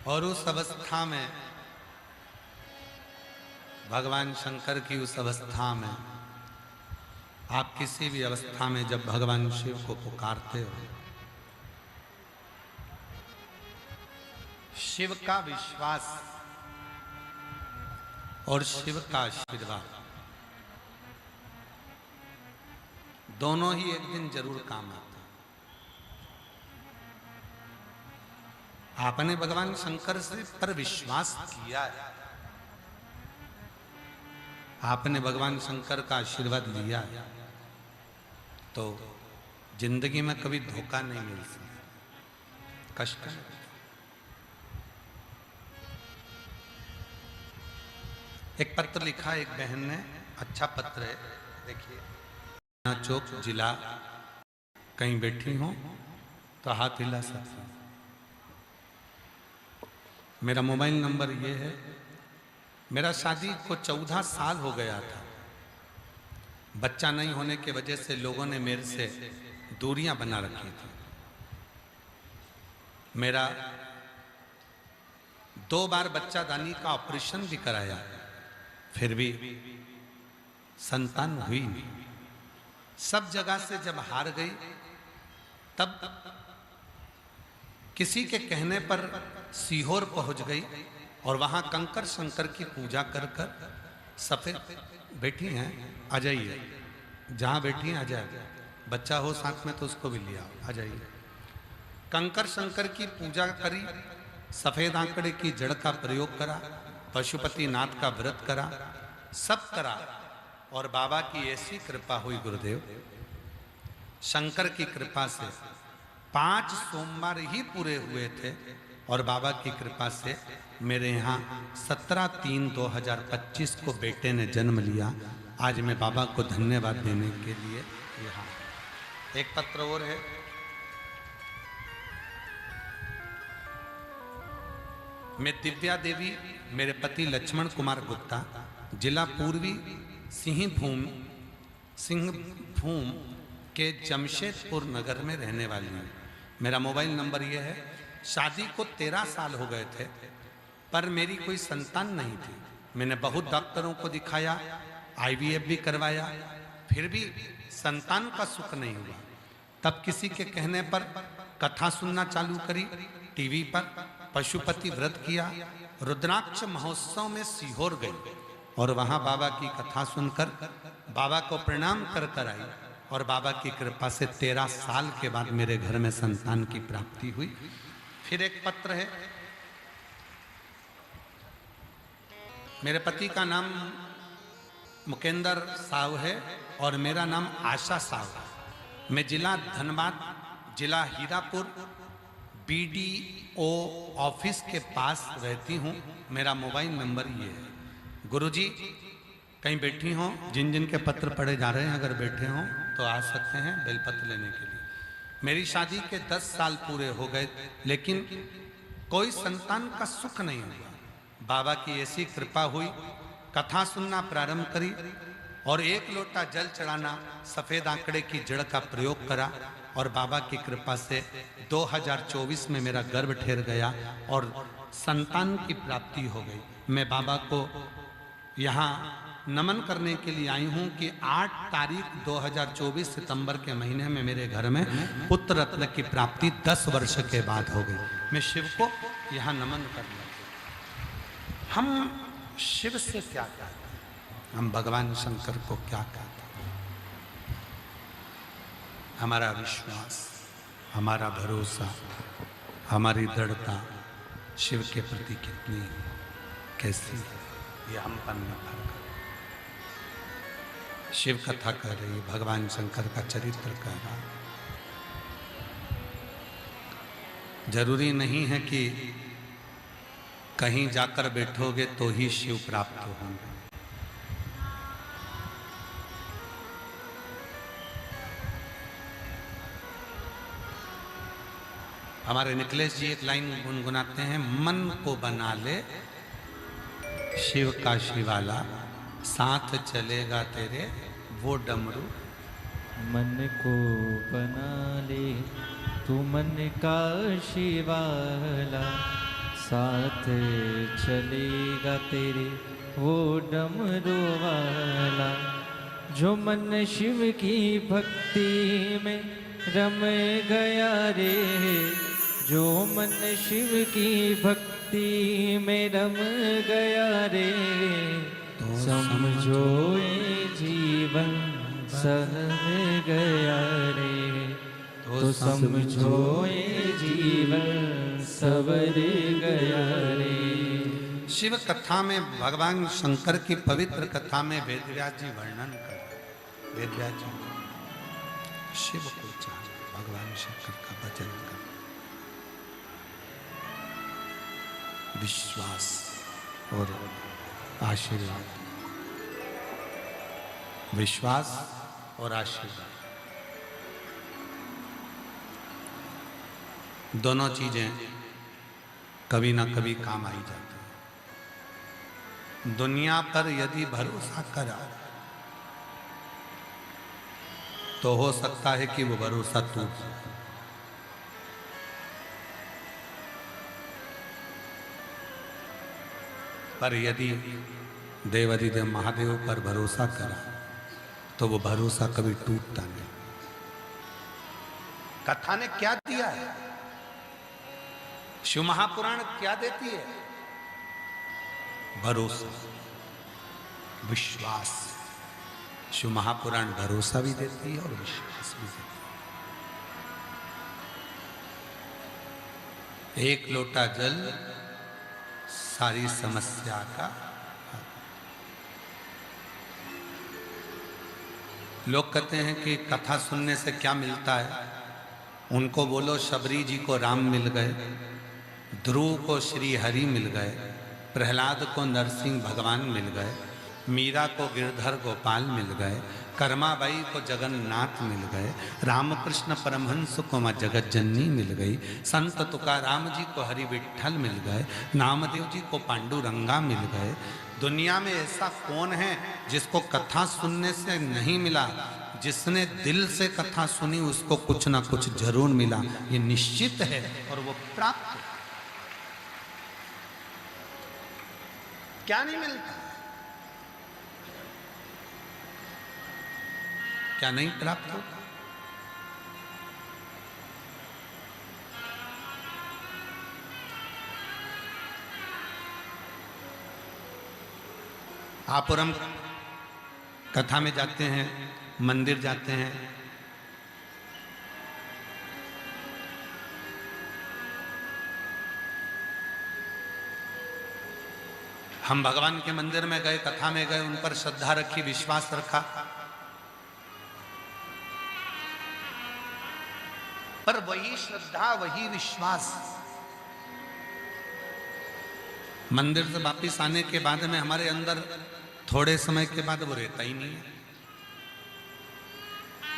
और उस अवस्था में भगवान शंकर की उस अवस्था में आप किसी भी अवस्था में जब भगवान शिव को पुकारते हो, शिव का विश्वास और शिव का आशीर्वाद दोनों ही एक दिन जरूर काम आता। आपने भगवान शंकर से पर विश्वास किया है, आपने भगवान शंकर का आशीर्वाद लिया है, तो जिंदगी में कभी धोखा नहीं मिल सकता, कष्ट नहीं। एक पत्र लिखा एक बहन ने, अच्छा पत्र है, देखिए। चौक जिला कहीं बैठी हो तो हाथ हिला सकते हैं। मेरा मोबाइल नंबर ये है। मेरा शादी को 14 साल हो गया था। बच्चा नहीं होने की वजह से लोगों ने मेरे से दूरियां बना रखी थी। मेरा 2 बार बच्चादानी का ऑपरेशन भी कराया, फिर भी संतान हुई नहीं। सब जगह से जब हार गई, तब किसी के कहने पर सीहोर पहुंच गई और वहां कंकर शंकर की पूजा कर कर सफेद बैठी हैं, आ जाइए, जहां बैठी हैं आ जाइए, बच्चा हो साथ में तो उसको भी लिया, आ जाइए। कंकर शंकर की पूजा करी, सफेद आंकड़े की जड़ का प्रयोग करा, पशुपति नाथ का व्रत करा, सब करा, और बाबा की ऐसी कृपा हुई गुरुदेव, शंकर की कृपा से 5 सोमवार ही पूरे हुए थे और बाबा की कृपा से मेरे यहाँ 17/3/2025 को बेटे ने जन्म लिया। आज मैं बाबा को धन्यवाद देने के लिए यहाँ। एक पत्र और है। मैं दिव्या देवी, मेरे पति लक्ष्मण कुमार गुप्ता, जिला पूर्वी सिंहभूम के जमशेदपुर नगर में रहने वाली हूँ। मेरा मोबाइल नंबर ये है। शादी को 13 साल हो गए थे, पर मेरी कोई संतान नहीं थी। मैंने बहुत डॉक्टरों को दिखाया, IVF भी करवाया, फिर भी संतान का सुख नहीं हुआ। तब किसी के कहने पर कथा सुनना चालू करी, टीवी पर पशुपति व्रत किया, रुद्राक्ष महोत्सव में सीहोर गई और वहां बाबा की कथा सुनकर बाबा को प्रणाम कर कर आई और बाबा की कृपा से 13 साल के बाद मेरे घर में संतान की प्राप्ति हुई। फिर एक पत्र है। मेरे पति का नाम मुकेंद्र साहु है और मेरा नाम आशा साहु है। मैं जिला धनबाद, जिला हीरापुर, BDO ऑफिस के पास रहती हूँ। मेरा मोबाइल नंबर ये है। गुरुजी कहीं बैठी हो, जिन जिन के पत्र पढ़े जा रहे हैं, अगर बैठे हों तो आ सकते हैं बेलपत्र लेने के लिए। मेरी शादी के 10 साल पूरे हो गए, लेकिन कोई संतान का सुख नहीं हुआ। बाबा की ऐसी कृपा हुई, कथा सुनना प्रारंभ करी और 1 लोटा जल चढ़ाना, सफेद आंकड़े की जड़ का प्रयोग करा और बाबा की कृपा से 2024 में मेरा गर्भ ठहर गया और संतान की प्राप्ति हो गई। मैं बाबा को यहाँ नमन करने के लिए आई हूँ कि 8 तारीख 2024 सितंबर के महीने में मेरे घर में पुत्र रत्न की प्राप्ति 10 वर्ष के बाद हो गई। मैं शिव को यहाँ नमन करना। हम शिव से क्या कहते हैं, हम भगवान शंकर को क्या कहते हैं? हमारा विश्वास, हमारा भरोसा, हमारी दृढ़ता शिव के प्रति कितनी कैसी है, ये हम पर निर्भर है। शिव कथा कर रही है, भगवान शंकर का चरित्र कह रहा। जरूरी नहीं है कि कहीं जाकर बैठोगे तो ही शिव प्राप्त होंगे। हमारे निकलेश जी एक लाइन गुनगुनाते हैं, मन को बना ले शिव का शिवाला, साथ चलेगा तेरे वो डमरू। मन को बना ले तू मन का शिवाला, साथ चलेगा तेरे वो डमरू वाला। जो मन शिव की भक्ति में रम गया रे, जो मन शिव की भक्ति में रम गया रे, समझो ये जीवन सवर गया रे, तो समझो ये जीवन सवर गया रे। शिव कथा में, भगवान शंकर की पवित्र कथा में वेदव्यास जी वर्णन कर, वेदव्यास जी शिव को चाहे, भगवान शंकर का भजन कर, विश्वास और आशीर्वाद, विश्वास और आशीर्वाद, दोनों चीजें कभी ना कभी काम आई जाती हैं। दुनिया पर यदि भरोसा करा तो हो सकता है कि वो भरोसा टूट जाए, पर यदि देवाधिदेव महादेव पर भरोसा करा तो वो भरोसा कभी टूटता नहीं। कथा ने क्या दिया है? शिव महापुराण क्या देती है? भरोसा, विश्वास। शिव महापुराण भरोसा भी देती है और विश्वास भी देती है। एक लोटा जल सारी समस्या का। लोग कहते हैं कि कथा सुनने से क्या मिलता है? उनको बोलो शबरी जी को राम मिल गए, ध्रुव को श्री हरि मिल गए, प्रहलाद को नरसिंह भगवान मिल गए, मीरा को गिरधर गोपाल मिल गए, कर्माबाई को जगन्नाथ मिल गए, रामकृष्ण परमहंस को माँ जगत जननी मिल गई, संत तुकाराम जी को हरि विठ्ठल मिल गए, नामदेव जी को पांडुरंगा मिल गए। दुनिया में ऐसा कौन है जिसको कथा सुनने से नहीं मिला? जिसने दिल से कथा सुनी उसको कुछ ना कुछ जरूर मिला, ये निश्चित है और वो प्राप्त है। क्या नहीं मिलता? क्या नहीं प्राप्त होता? आप और हम कथा में जाते हैं, मंदिर जाते हैं, हम भगवान के मंदिर में गए, कथा में गए, उन पर श्रद्धा रखी, विश्वास रखा, पर वही श्रद्धा, वही विश्वास मंदिर से वापिस आने के बाद में हमारे अंदर थोड़े समय के बाद वो रहता ही नहीं है।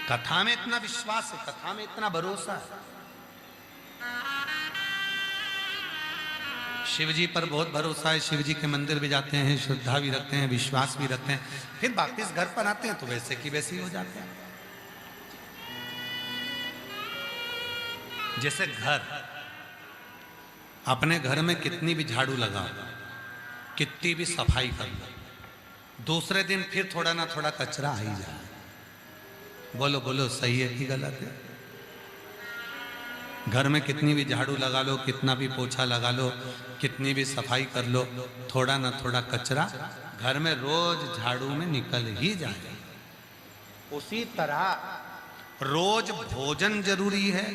कथा में इतना विश्वास है, कथा में इतना भरोसा है, शिव जी पर बहुत भरोसा है, शिव जी के मंदिर भी जाते हैं, श्रद्धा भी रखते हैं, विश्वास भी रखते हैं, फिर वापिस घर पर आते हैं तो वैसे की वैसे ही हो जाते हैं। जैसे घर, अपने घर में कितनी भी झाड़ू लगाओ, कितनी भी सफाई कर लो, दूसरे दिन फिर थोड़ा ना थोड़ा कचरा आ ही जाए। बोलो बोलो, सही है कि गलत है? घर में कितनी भी झाड़ू लगा लो, कितना भी पोछा लगा लो, कितनी भी सफाई कर लो, थोड़ा ना थोड़ा कचरा घर में रोज झाड़ू में निकल ही जाए। उसी तरह रोज भोजन जरूरी है,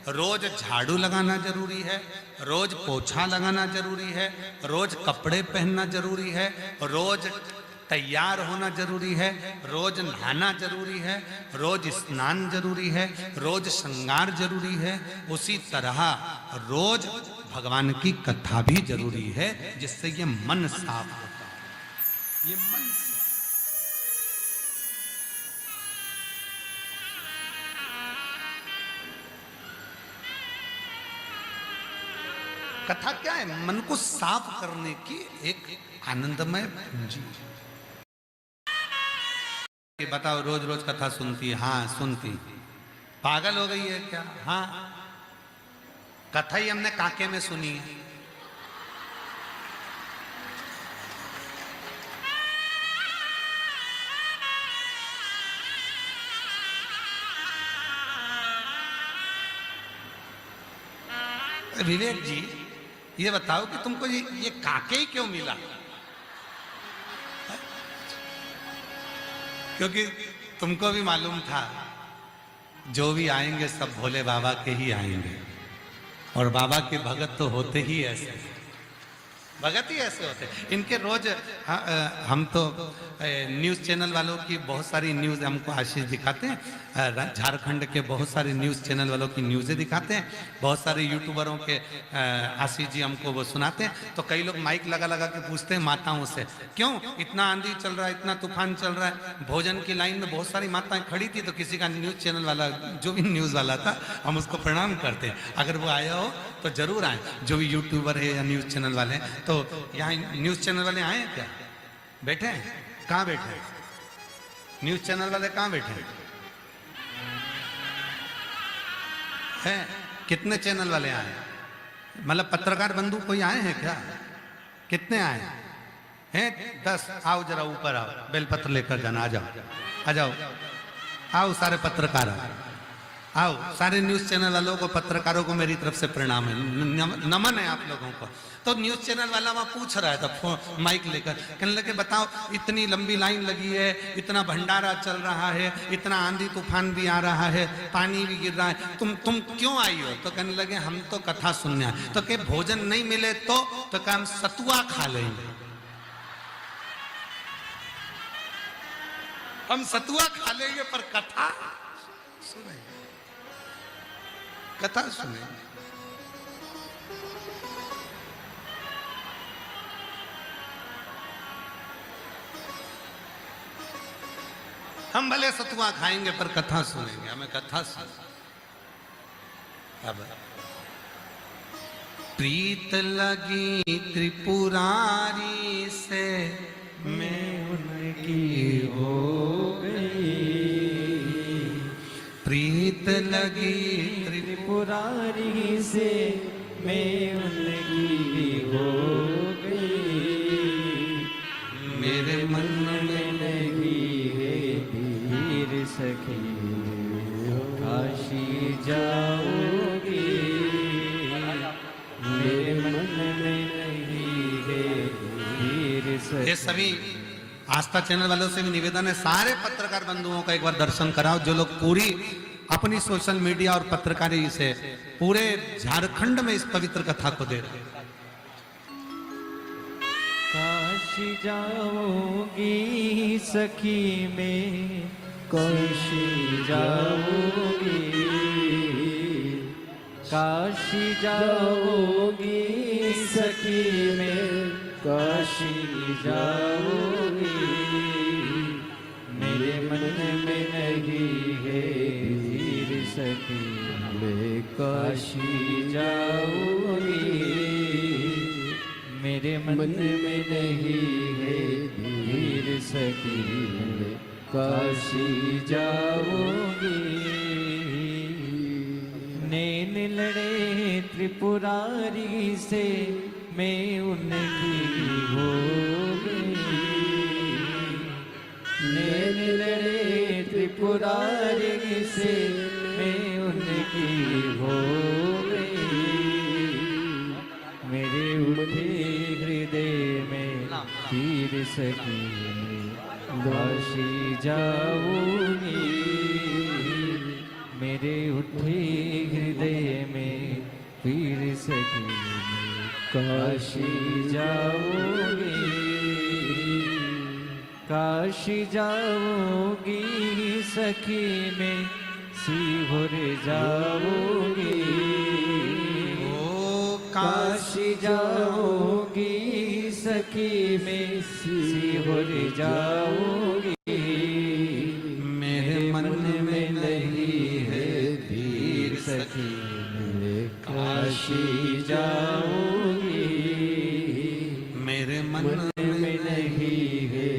रोज झाड़ू लगाना जरूरी है, रोज पोछा लगाना जरूरी है, रोज कपड़े पहनना जरूरी है, रोज तैयार होना जरूरी है, रोज नहाना जरूरी है, रोज स्नान जरूरी है, रोज श्रृंगार जरूरी है। उसी तरह रोज भगवान की कथा भी जरूरी है, जिससे ये मन साफ होता है। ये मन कथा क्या है? मन को साफ करने की एक आनंदमय पूंजी। बताओ, रोज रोज कथा सुनती है? हाँ सुनती। पागल हो गई है क्या? हाँ, कथा ही हमने काके में सुनी है। विवेक जी, ये बताओ कि तुमको ये काके ही क्यों मिला? क्योंकि तुमको भी मालूम था जो भी आएंगे सब भोले बाबा के ही आएंगे, और बाबा के भगत तो होते ही ऐसे। भगत ही ऐसे होते हैं। इनके रोज हम तो न्यूज़ चैनल वालों की बहुत सारी न्यूज़ हमको आशीष दिखाते हैं, झारखंड के बहुत सारे न्यूज़ चैनल वालों की न्यूज़ें दिखाते हैं, बहुत सारे यूट्यूबरों के आशीष जी हमको वो सुनाते हैं। तो कई लोग माइक लगा लगा के पूछते हैं माताओं से, क्यों इतना आंधी चल रहा है, इतना तूफान चल रहा है, भोजन की लाइन में बहुत सारी माताएं खड़ी थी, तो किसी का न्यूज़ चैनल वाला जो भी न्यूज़ वाला था हम उसको प्रणाम करते हैं। अगर वो आया हो तो जरूर आए, जो भी यूट्यूबर है या न्यूज़ चैनल वाले हैं। तो यहाँ न्यूज़ चैनल वाले आए हैं क्या? बैठे हैं? कहाँ बैठे हैं? न्यूज़ चैनल वाले कहाँ बैठे हैं? कितने चैनल वाले आए? मतलब पत्रकार बंधु कोई आए हैं क्या? कितने आए हैं? 10। आओ जरा ऊपर आओ, बेलपत्र लेकर जाना। आ जाओ, आ जाओ, आओ सारे पत्रकार आओ। सारे न्यूज़ चैनल वालों को, पत्रकारों को मेरी तरफ से प्रणाम है, नमन है आप लोगों को। तो न्यूज़ चैनल वाला वहाँ पूछ रहा था माइक लेकर, कहने लगे बताओ इतनी लंबी लाइन लगी है, इतना भंडारा चल रहा है, इतना आंधी तूफान भी आ रहा है, पानी भी गिर रहा है, तुम क्यों आई हो? तो कहने लगे हम तो कथा सुनने आए। तो क्या भोजन नहीं मिले तो क्या हम सतुआ खा लेंगे? हम सतुआ खा लेंगे पर कथा सुनेंगे, कथा सुनेंगे। हम भले सतुआ खाएंगे पर कथा सुनेंगे, हमें कथा सुन। अब प्रीत लगी त्रिपुरारी से मैं उनकी हो गई, प्रीत लगी त्रिपुरारी से मैं उनकी हो गई, मेरे मन में नहीं है वीर सखी काशी जाओगी, मेरे मन में नहीं है वीर सखी। ये सभी आस्था चैनल वालों से भी निवेदन है, सारे पत्रकार बंधुओं का एक बार दर्शन कराओ, जो लोग पूरी अपनी सोशल मीडिया और पत्रकारी से पूरे झारखंड में इस पवित्र कथा को दे रहे हैं। काशी जाओगी सखी में, काशी जाओगी, काशी जाओगी सखी में, काशी जाओगी, मेरे मन में नहीं है वीर सखी मैं काशी जाऊंगी, मेरे मन में नहीं है वीर सखी मैं काशी जाऊंगी, नैन लड़े त्रिपुरारी से मैं उनकी हो गई, नैन लड़े त्रिपुरारी से मैं उनकी हो गई, मेरे उठे हृदय में तीर सखी काशी जाऊंगी, मेरे उठे हृदय में तीर सखी काशी जाऊंगी, काशी जाऊंगी सखी में सीहोर जाऊंगी, ओ काशी जाऊंगी सखी में सीहोर जाऊंगी, मेरे मन में नहीं है वीर सखी मैं काशी जाऊंगी, मेरे मन में नहीं है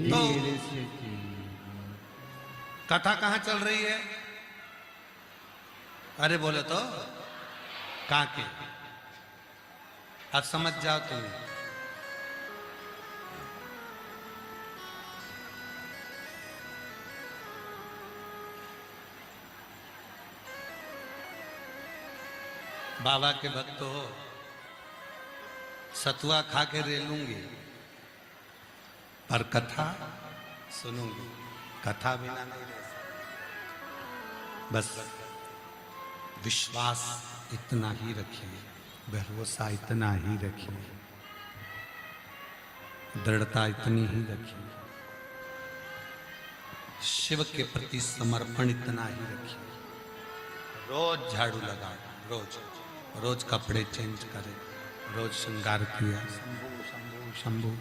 तो वीर सखी। कथा कहाँ चल रही है? अरे बोले तो कहाँ की? अब समझ जाओ तुम। बाबा के भक्त हो, सतुआ खा के रे लूंगी पर कथा सुनूंगी, कथा बिना नहीं रह सकती। बस विश्वास इतना ही रखिए, भरोसा इतना ही रखिए, दृढ़ता इतनी ही रखिए, शिव के प्रति समर्पण इतना ही रखिए। रोज झाड़ू लगाए, रोज रोज कपड़े चेंज करे, रोज श्रृंगार किया, शंभू शंभू शंभू,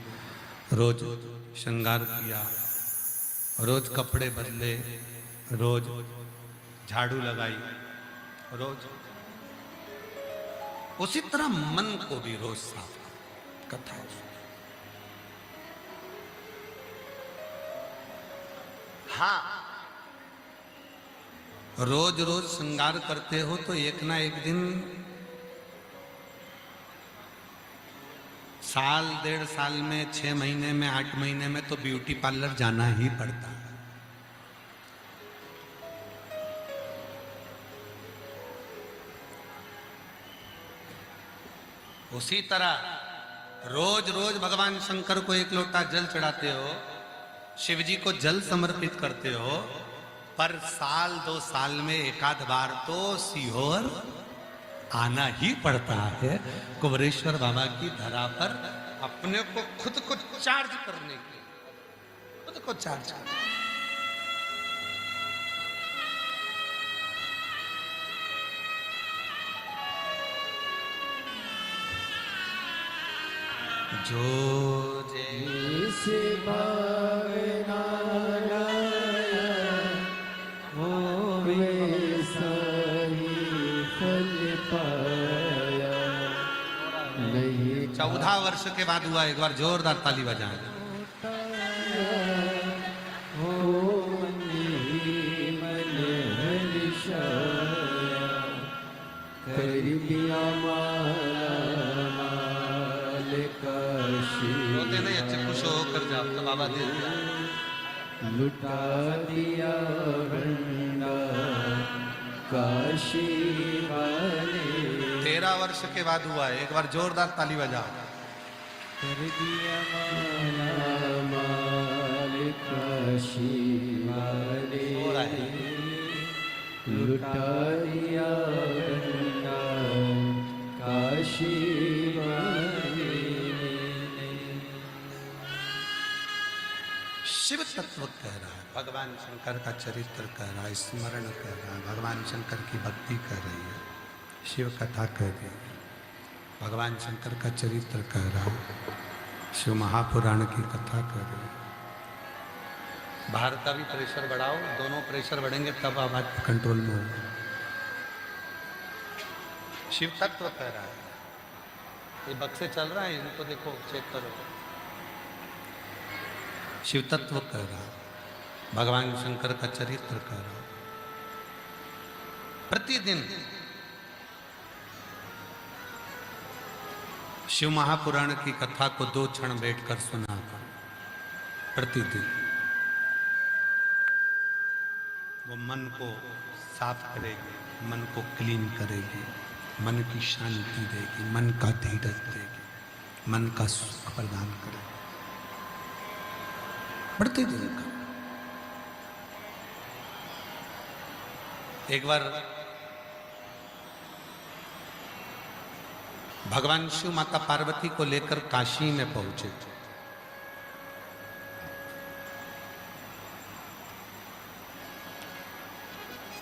रोज श्रृंगार किया, रोज कपड़े बदले, रोज झाड़ू लगाई, रोज उसी तरह मन को भी रोज साफ कथा। हाँ, रोज रोज श्रृंगार करते हो तो एक ना एक दिन, साल 1.5 साल में, 6 महीने में, 8 महीने में तो ब्यूटी पार्लर जाना ही पड़ता है। उसी तरह रोज रोज भगवान शंकर को 1 लोटा जल चढ़ाते हो, शिव जी को जल समर्पित करते हो, पर साल 2 साल में 1 आध बार तो सीहोर आना ही पड़ता है कुबरेश्वर बाबा की धरा पर, अपने को खुद को चार्ज करने के लिए, खुद को चार्ज करने। जो जैसे भावना वो वैसा ही फल पाया नहीं। 14 वर्ष के बाद हुआ, एक बार जोरदार ताली बजाएं। कर दिया रोते नहीं, अच्छे खुश होकर जाओ तो बाबा दे दिया। लुटा दिया भंडा काशी वाले। 13 वर्ष के बाद हुआ है, एक बार जोरदार ताली बजाओ। कर दिया माला माल काशी वाले। हो रहा है। लुटा दिया भंडा काशी वाले। शिव तत्व कह रहा है, भगवान शंकर का चरित्र कह रहा है, स्मरण कह रहा है, भगवान शंकर की भक्ति कर रही है, शिव कथा कह रही है, भगवान शंकर का चरित्र कह रहा है, शिव महापुराण की कथा कर रही है। बाहर का भी प्रेशर बढ़ाओ, दोनों प्रेशर बढ़ेंगे तब आवाज कंट्रोल में होगा। शिव तत्व कह रहा है, ये बक्से चल रहा है, इनको देखो, चेक करो। शिव तत्व कह रहा, भगवान शंकर का चरित्र कह रहा। प्रतिदिन शिव महापुराण की कथा को 2 क्षण बैठकर सुना था। प्रतिदिन वो मन को साफ करेगी, मन को क्लीन करेगी, मन की शांति देगी, मन का धीरज देगी, मन का सुख प्रदान करेगी। प्रतिदिन का एक बार भगवान शिव माता पार्वती को लेकर काशी में पहुंचे थे।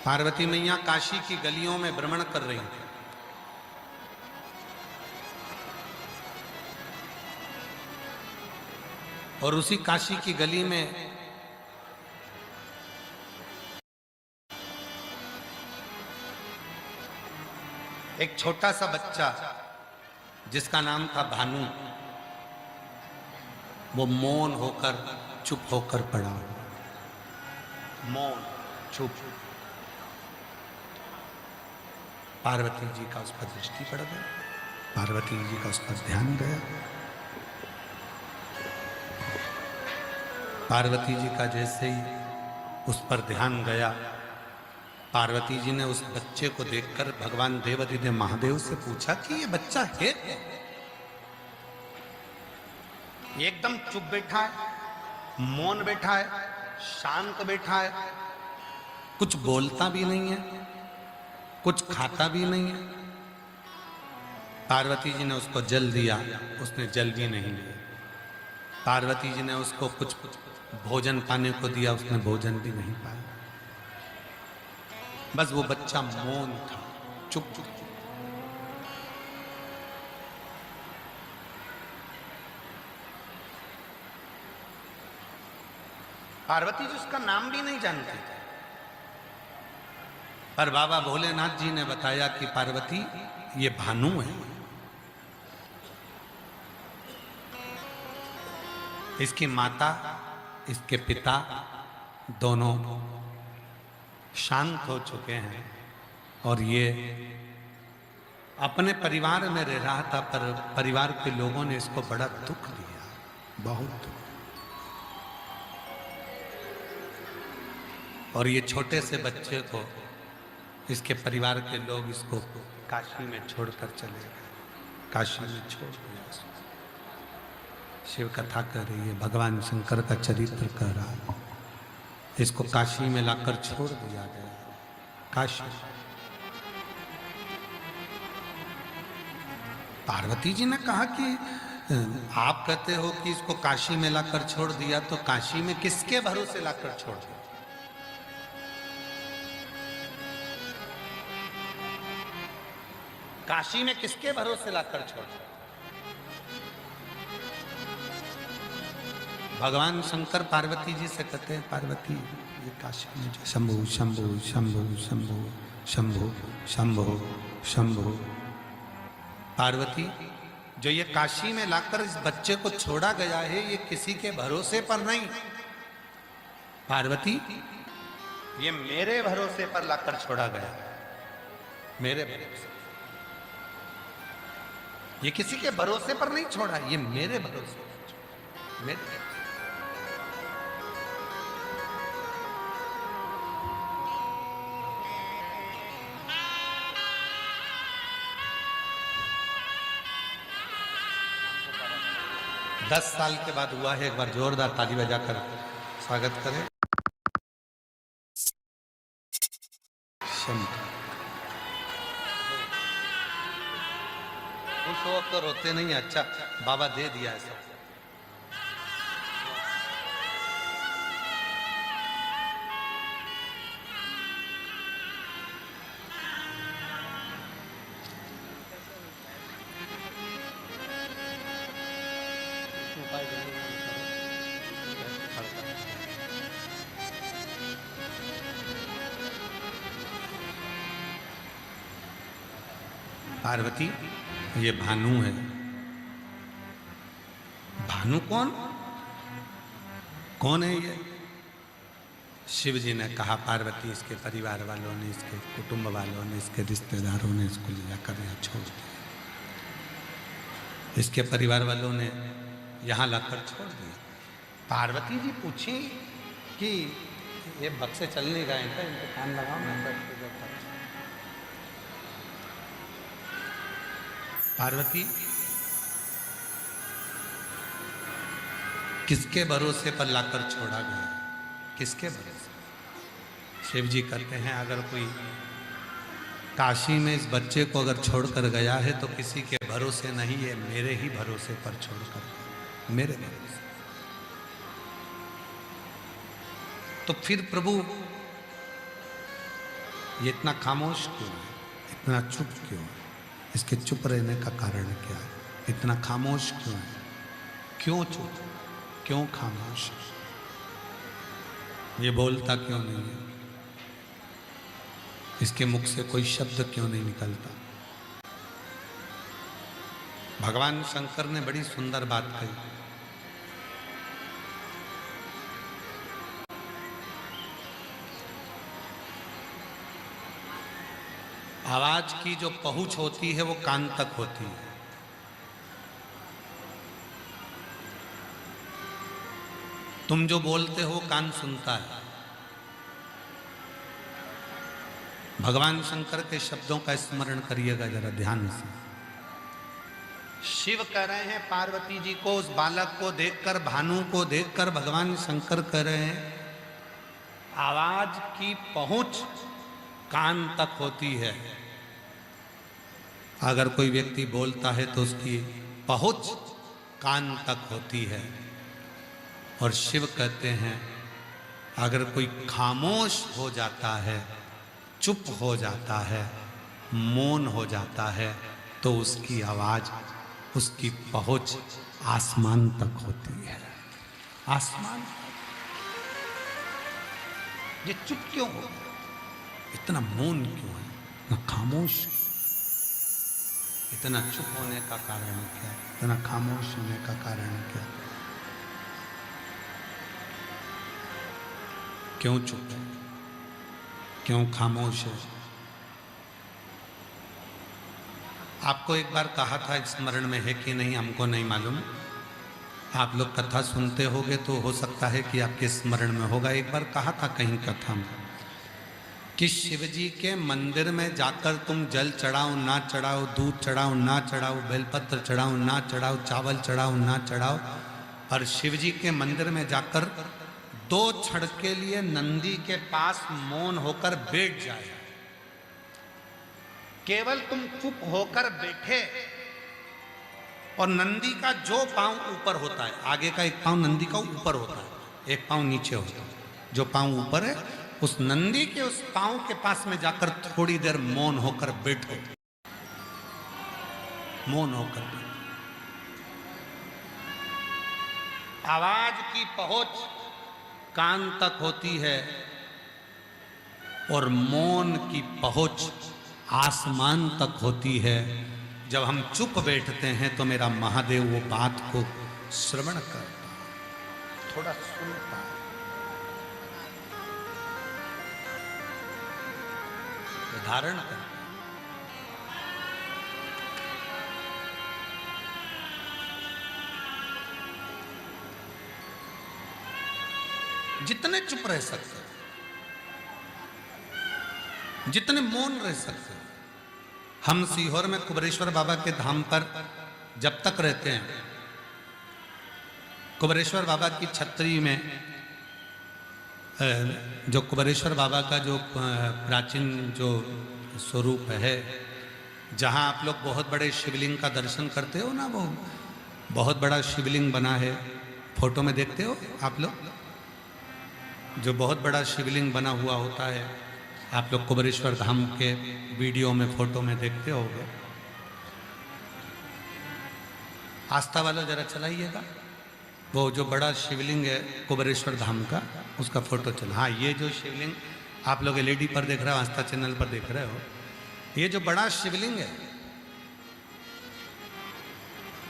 पार्वती मैया काशी की गलियों में भ्रमण कर रही थी। और उसी काशी की गली में एक छोटा सा बच्चा जिसका नाम था भानु, वो मौन होकर, चुप होकर पड़ा। मौन, चुप। पार्वती जी का उस पर दृष्टि पड़ गई, पार्वती जी का उस पर ध्यान गया। पार्वती जी का जैसे ही उस पर ध्यान गया, पार्वती जी ने उस बच्चे को देखकर भगवान देवाधिदेव महादेव से पूछा कि ये बच्चा है कौन? एकदम चुप बैठा है, मौन बैठा है, शांत बैठा है, कुछ बोलता भी नहीं है, कुछ खाता भी नहीं है। पार्वती जी ने उसको जल दिया, उसने जल भी नहीं लिया। पार्वती जी ने उसको कुछ भोजन पाने को दिया, उसने भोजन भी नहीं पाया। बस वो बच्चा मौन था, चुप चुप। पार्वती जी उसका नाम भी नहीं जानती थी, पर बाबा भोलेनाथ जी ने बताया कि पार्वती ये भानु है, इसकी माता इसके पिता दोनों शांत हो चुके हैं और ये अपने परिवार में रह रहा था, पर परिवार के लोगों ने इसको बड़ा दुख दिया, बहुत दुख। और ये छोटे से बच्चे को इसके परिवार के लोग इसको काशी में छोड़कर चले गए, काशी में छोड़ दिया इसको। शिव कथा कर रही है, भगवान शंकर का चरित्र कर रहा है, इसको काशी में लाकर छोड़ दिया गया, काशी। पार्वती जी ने कहा कि आप कहते हो कि इसको काशी में लाकर छोड़ दिया, तो काशी में किसके भरोसे लाकर छोड़ दिया? काशी में किसके भरोसे लाकर छोड़ दिया? भगवान शंकर पार्वती जी से कहते हैं, पार्वती ये काशी में जो शंभु शंभु शंभु शंभु शंभु शंभु शंभु, पार्वती जो ये काशी में लाकर इस बच्चे को छोड़ा गया है, ये किसी के भरोसे पर नहीं, पार्वती ये मेरे भरोसे पर लाकर छोड़ा गया, मेरे भरोसे। ये किसी के भरोसे पर नहीं छोड़ा, ये मेरे भरोसे पर, मेरे। 10 साल के बाद हुआ है, एक बार जोरदार ताली बजाकर स्वागत करें। खुश हो तो रोते नहीं, अच्छा बाबा दे दिया है सब। पार्वती ये भानु है। भानु कौन कौन है ये? शिव जी ने कहा, पार्वती इसके परिवार वालों ने, इसके कुटुंब वालों ने, इसके रिश्तेदारों ने इसको ले जाकर यहाँ छोड़ दिया, इसके परिवार वालों ने यहाँ लाकर छोड़ दिया। पार्वती जी पूछी कि ये बक्से चल नहीं रहे हैं, इनको कान लगाओ ना। पार्वती किसके भरोसे पर लाकर छोड़ा गया? किसके भरोसे? शिव जी कहते हैं, अगर कोई काशी में इस बच्चे को अगर छोड़कर गया है तो किसी के भरोसे नहीं है, मेरे ही भरोसे पर छोड़कर, मेरे भरोसे। तो फिर प्रभु ये इतना खामोश क्यों है, इतना चुप क्यों है? इसके चुप रहने का कारण क्या है? इतना खामोश क्यों है? क्यों चुप, क्यों खामोश? ये बोलता क्यों नहीं है? इसके मुख से कोई शब्द क्यों नहीं निकलता? भगवान शंकर ने बड़ी सुंदर बात कही। आवाज की जो पहुंच होती है वो कान तक होती है। तुम जो बोलते हो कान सुनता है। भगवान शंकर के शब्दों का स्मरण करिएगा जरा ध्यान से। शिव कह रहे हैं पार्वती जी को, उस बालक को देखकर, भानु को देखकर भगवान शंकर कह रहे हैं, आवाज की पहुंच कान तक होती है। अगर कोई व्यक्ति बोलता है तो उसकी पहुंच कान तक होती है। और शिव कहते हैं अगर कोई खामोश हो जाता है, चुप हो जाता है, मौन हो जाता है, तो उसकी आवाज, उसकी पहुंच आसमान तक होती है। आसमान। ये चुप क्यों हो, इतना मौन क्यों है, इतना खामोश, इतना चुप होने का कारण क्या, इतना खामोश होने का कारण क्या? क्यों चुप है, क्यों खामोश है? आपको एक बार कहा था, स्मरण में है कि नहीं हमको नहीं मालूम, आप लोग कथा सुनते होगे तो हो सकता है कि आपके स्मरण में होगा। एक बार कहा था कहीं कथा में कि शिव जी के मंदिर में जाकर तुम जल चढ़ाओ ना चढ़ाओ, दूध चढ़ाओ ना चढ़ाओ, बेलपत्र चढ़ाओ ना चढ़ाओ, चावल चढ़ाओ ना चढ़ाओ, पर शिव जी के मंदिर में जाकर 2 क्षण के लिए नंदी के पास मौन होकर बैठ जाए। केवल तुम चुप होकर बैठे और नंदी का जो पांव ऊपर होता है, आगे का एक पांव नंदी का ऊपर होता है, एक पांव नीचे होता है, जो पांव ऊपर है उस नंदी के उस पांव के पास में जाकर थोड़ी देर मौन होकर बैठो, मौन होकर बैठो। आवाज की पहुंच कान तक होती है और मौन की पहुंच आसमान तक होती है। जब हम चुप बैठते हैं तो मेरा महादेव वो बात को श्रवण करता है, थोड़ा सुनता है, धारण करता है। जितने चुप रह सकते, जितने मौन रह सकते। हम सीहोर में कुबेरेश्वर बाबा के धाम पर जब तक रहते हैं, कुबेरेश्वर बाबा की छतरी में जो कुबेरेश्वर बाबा का जो प्राचीन जो स्वरूप है, जहाँ आप लोग बहुत बड़े शिवलिंग का दर्शन करते हो ना, वो बहुत बड़ा शिवलिंग बना है, फोटो में देखते हो आप लोग, जो बहुत बड़ा शिवलिंग बना हुआ होता है, आप लोग कुबेरेश्वर धाम के वीडियो में फोटो में देखते होगे। आस्था वालों जरा चलाइएगा, वो जो बड़ा शिवलिंग है कुबेरेश्वर धाम का, उसका फोटो चला। हाँ, ये जो शिवलिंग आप लोग एलईडी पर देख रहे हो, आस्था चैनल पर देख रहे हो, ये जो बड़ा शिवलिंग है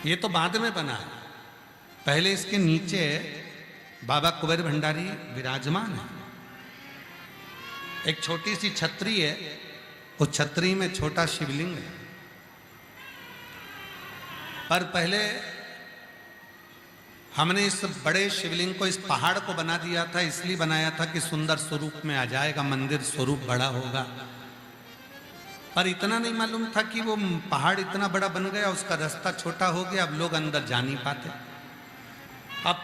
ये तो बाद में बना है, पहले इसके नीचे बाबा कुबेर भंडारी विराजमान है। एक छोटी सी छतरी है, उस छतरी में छोटा शिवलिंग है। पर पहले हमने इस बड़े शिवलिंग को, इस पहाड़ को बना दिया था, इसलिए बनाया था कि सुंदर स्वरूप में आ जाएगा, मंदिर स्वरूप बड़ा होगा। पर इतना नहीं मालूम था कि वो पहाड़ इतना बड़ा बन गया, उसका रास्ता छोटा हो गया, अब लोग अंदर जा नहीं पाते। अब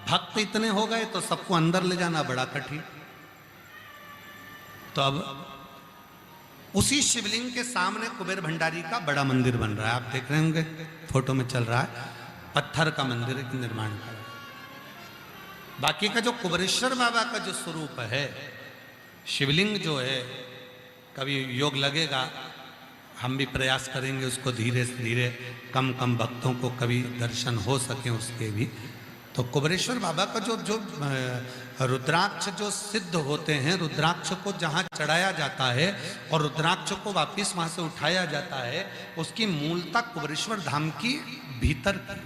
भक्त इतने हो गए तो सबको अंदर ले जाना बड़ा कठिन। तो अब उसी शिवलिंग के सामने कुबेर भंडारी का बड़ा मंदिर बन रहा है, आप देख रहे होंगे फोटो में चल रहा है, पत्थर का मंदिर के निर्माण कर रहा है। बाकी का जो कुबेरेश्वर बाबा का जो स्वरूप है, शिवलिंग जो है, कभी योग लगेगा, हम भी प्रयास करेंगे उसको धीरे से धीरे कम कम भक्तों को कभी दर्शन हो सके उसके भी। तो कुबेरेश्वर बाबा का जो जो रुद्राक्ष जो सिद्ध होते हैं, रुद्राक्ष को जहाँ चढ़ाया जाता है और रुद्राक्ष को वापिस वहाँ से उठाया जाता है, उसकी मूलता कुबेरेश्वर धाम की भीतर की।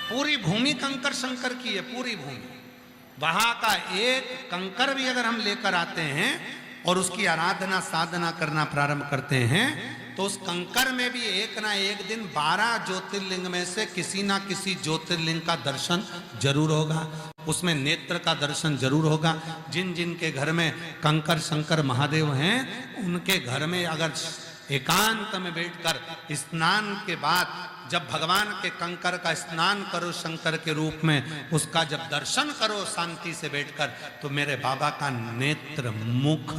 पूरी भूमि कंकर शंकर की है, पूरी भूमि। वहां का एक कंकर भी अगर हम लेकर आते हैं और उसकी आराधना साधना करना प्रारंभ करते हैं, तो उस कंकर में भी एक ना एक दिन 12 ज्योतिर्लिंग में से किसी ना किसी ज्योतिर्लिंग का दर्शन जरूर होगा, उसमें नेत्र का दर्शन जरूर होगा। जिन जिन के घर में कंकर शंकर महादेव हैं, उनके घर में अगर एकांत में बैठकर स्नान के बाद जब भगवान के कंकर का स्नान करो शंकर के रूप में, उसका जब दर्शन करो शांति से बैठकर, तो मेरे बाबा का नेत्र मुख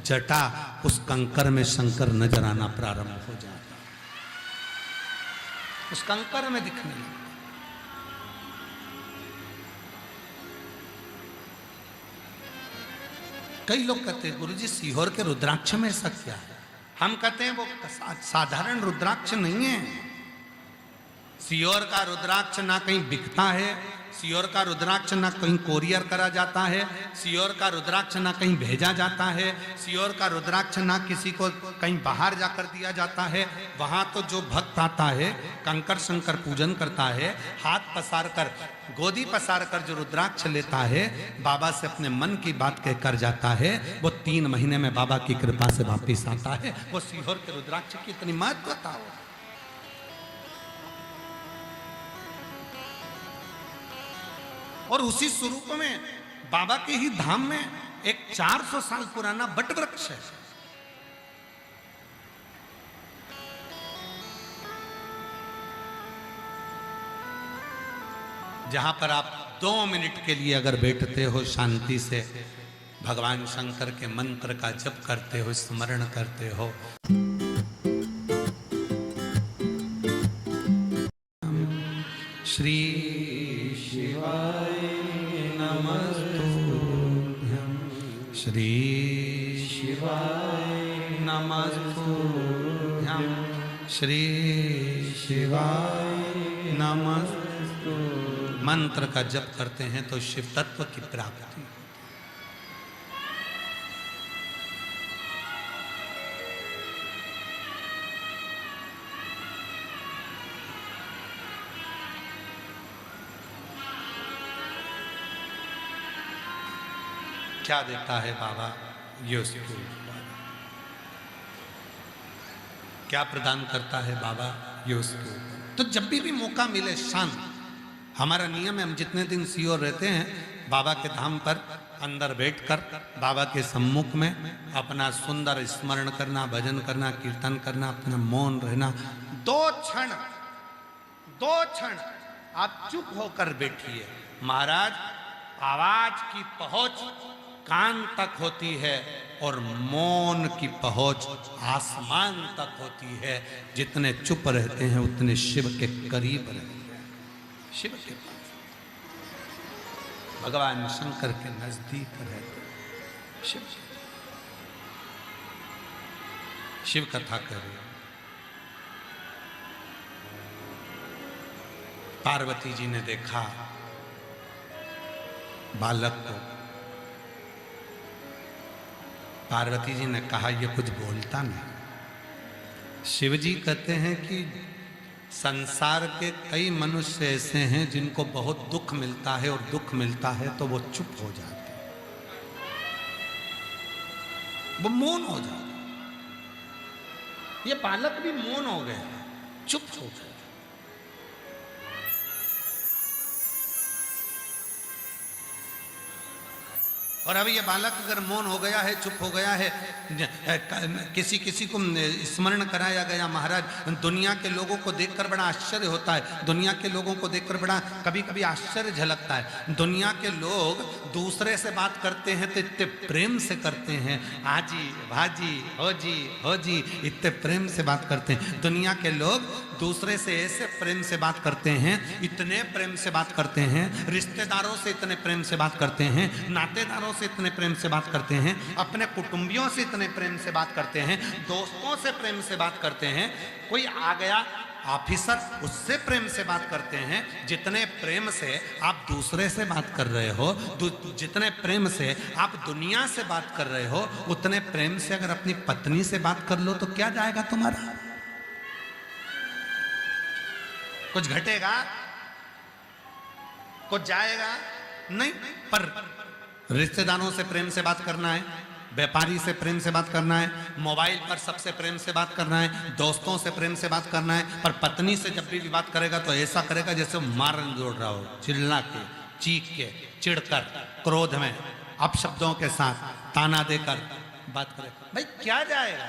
जटा उस कंकर में शंकर नजर आना प्रारंभ हो जाता, उस कंकर में दिखने लगता। कई लोग कहते हैं गुरुजी सीहोर के रुद्राक्ष में ऐसा क्या है? हम कहते हैं वो साधारण रुद्राक्ष नहीं है। सीहोर का रुद्राक्ष ना कहीं बिकता है, सीहोर का रुद्राक्ष ना कहीं कोरियर करा जाता है, सीहोर का रुद्राक्ष ना कहीं भेजा जाता है, सीहोर का रुद्राक्ष ना किसी को कहीं बाहर जाकर दिया जाता है। वहां तो जो भक्त आता है, कंकर शंकर पूजन करता है, हाथ पसार कर, गोदी पसार कर जो रुद्राक्ष लेता है, बाबा से अपने मन की बात कहकर जाता है, वो 3 महीने में बाबा की कृपा से वापिस आता है। वो सीहोर के रुद्राक्ष की इतनी महत्वता हो। और उसी स्वरूप में बाबा के ही धाम में एक 400 साल पुराना बट वृक्ष है। जहां पर आप 2 मिनट के लिए अगर बैठते हो शांति से, भगवान शंकर के मंत्र का जप करते हो, स्मरण करते हो, श्री शिवाय नमस्तुभ्यं, श्री शिवाय नमस्तुभ्यं, श्री शिवाय नमस्तुभ्यं। मंत्र का जप करते हैं तो शिव तत्व की प्राप्ति। क्या देता है बाबा? ये उसको क्या प्रदान करता है बाबा? ये उसको। तो जब भी मौका मिले शांत, हमारा नियम है, हम जितने दिन सीहोर रहते हैं, बाबा के धाम पर अंदर बैठकर बाबा के सम्मुख में अपना सुंदर स्मरण करना, भजन करना, कीर्तन करना, अपना मौन रहना। 2 क्षण आप चुप होकर बैठिए। महाराज, आवाज की पहुंच कान तक होती है और मौन की पहुंच आसमान तक होती है। जितने चुप रहते हैं उतने शिव के करीब रहते हैं, शिव के पास, भगवान शंकर के नजदीक रहते हैं। शिव कथा करें। पार्वती जी ने देखा बालक को। पार्वती जी ने कहा ये कुछ बोलता नहीं। शिव जी कहते हैं कि संसार के कई मनुष्य ऐसे हैं जिनको बहुत दुख मिलता है, और दुख मिलता है तो वो चुप हो जाते हैं, वो मौन हो जाते। ये बालक भी मौन हो गया, चुप हो गया। और अभी ये बालक अगर मौन हो गया है, चुप हो गया है, किसी को स्मरण कराया गया, महाराज दुनिया के लोगों को देखकर बड़ा आश्चर्य होता है। दुनिया के लोगों को देखकर बड़ा कभी कभी आश्चर्य झलकता है। दुनिया के लोग दूसरे से बात करते हैं तो इतने प्रेम से करते हैं, आजी भाजी हो जी इतने प्रेम से बात करते हैं। दुनिया के लोग दूसरे से ऐसे प्रेम से बात करते हैं, इतने प्रेम से बात करते हैं, रिश्तेदारों से इतने प्रेम से बात करते हैं, नातेदारों से इतने प्रेम से बात करते हैं, अपने कुटुंबियों से इतने प्रेम से बात करते हैं, दोस्तों से प्रेम से बात करते हैं। कोई आ गया ऑफिसर, उससे प्रेम से बात करते हैं। जितने प्रेम से आप दूसरे से बात कर रहे हो, जितने प्रेम से आप दुनिया से बात कर रहे हो, उतने प्रेम से अगर अपनी पत्नी से बात कर लो तो क्या जाएगा तुम्हारा? कुछ घटेगा? कुछ जाएगा? नहीं। पर रिश्तेदारों से प्रेम से बात करना है, व्यापारी से प्रेम से बात करना है, मोबाइल पर सबसे प्रेम से बात करना है, दोस्तों से प्रेम से बात करना है। पर पत्नी से जब भी बात करेगा तो ऐसा करेगा जैसे मारन जोड़ रहा हो, चिल्ला के, चीख के, चिढ़कर, क्रोध में, अपशब्दों के साथ, ताना देकर बात करेगा। भाई क्या जाएगा?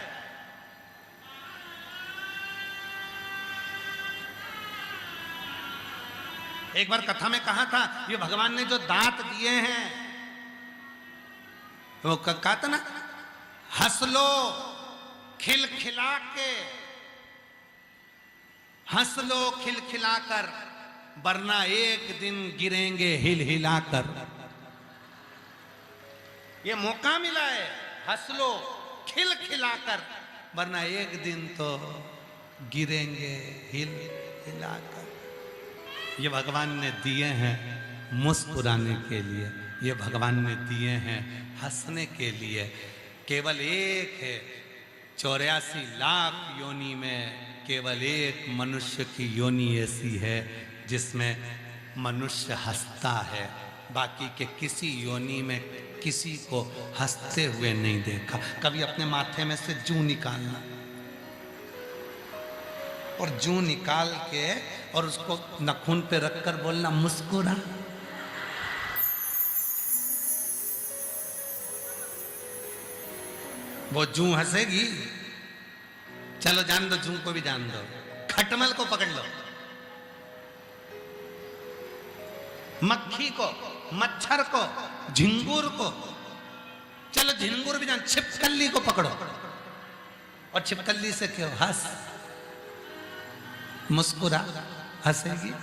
एक बार कथा में कहा था, ये भगवान ने जो दांत दिए हैं, वो कहा था ना, हंस लो खिलखिला के, हंस लो खिलखिलाकर, वरना एक दिन गिरेंगे हिल हिलाकर। ये मौका मिला है, हंस लो खिल खिलाकर, वरना एक दिन तो गिरेंगे हिल हिलाकर। ये भगवान ने दिए हैं मुस्कुराने के लिए, ये भगवान ने दिए हैं हंसने के लिए। केवल एक है 84 लाख योनि में, केवल एक मनुष्य की योनि ऐसी है जिसमें मनुष्य हंसता है। बाकी के किसी योनि में किसी को हंसते हुए नहीं देखा। कभी अपने माथे में से जूं निकालना और जूं निकाल के और उसको नाखून पे रखकर बोलना मुस्कुरा। वो जूं हंसेगी। चलो जान दो, जूं को भी जान दो, खटमल को पकड़ लो, मक्खी को, मच्छर को, झिंगुर को, चलो झिंगुर भी जान, छिपकली को पकड़ो और छिपकली से क्यों हंस, मुस्कुरा, हंसेगी।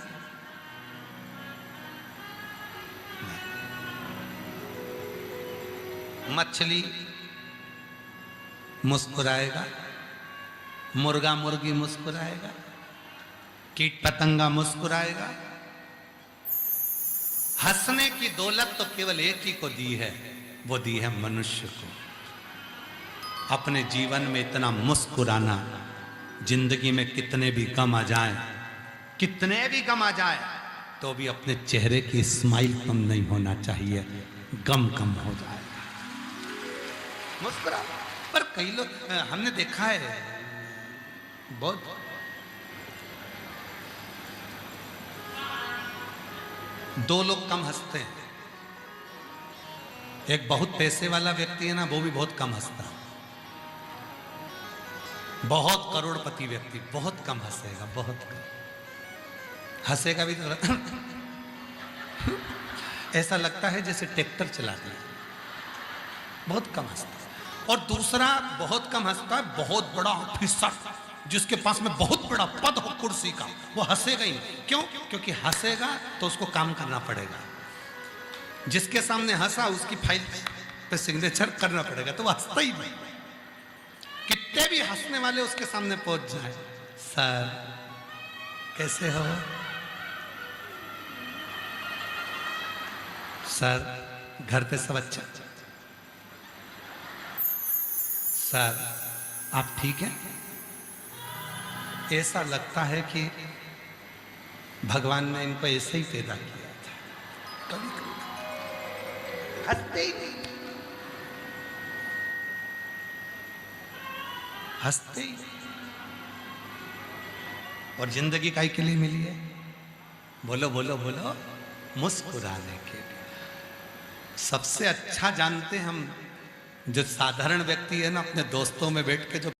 मछली मुस्कुराएगा, मुर्गा मुर्गी मुस्कुराएगा, कीट पतंगा मुस्कुराएगा। हंसने की दौलत तो केवल एक ही को दी है, वो दी है मनुष्य को। अपने जीवन में इतना मुस्कुराना, जिंदगी में कितने भी गम आ जाए, कितने भी गम आ जाए, तो भी अपने चेहरे की स्माइल कम नहीं होना चाहिए, गम कम हो जाएगा। मुस्कुरा। पर कई लोग हमने देखा है, बहुत दो लोग कम हंसते हैं। एक बहुत पैसे वाला व्यक्ति है ना, वो भी बहुत कम हंसता है। बहुत करोड़पति व्यक्ति बहुत कम हंसेगा, बहुत कम हंसेगा भी तो ऐसा लगता है जैसे ट्रैक्टर चला दिया, बहुत कम हंसता है। और दूसरा बहुत कम हंसता है, बहुत बड़ा ऑफिसर जिसके पास में बहुत बड़ा पद हो कुर्सी का, वो हंसेगा ही नहीं। क्यों? क्योंकि हंसेगा तो उसको काम करना पड़ेगा। जिसके सामने हंसा उसकी फाइल पे सिग्नेचर करना पड़ेगा, तो वो हंसता ही नहीं। कितने भी हंसने वाले उसके सामने पहुंच जाए, सर कैसे हो, सर घर पे सब अच्छा, सर आप ठीक हैं। ऐसा लगता है कि भगवान ने इनको ऐसे ही पैदा किया था। कभी कभी हंसते ही नहीं, हंसते ही। और जिंदगी काहे के लिए मिली है? बोलो बोलो बोलो, मुस्कुराने के लिए। सबसे अच्छा जानते हम जो साधारण व्यक्ति है ना, अपने दोस्तों में बैठ के जो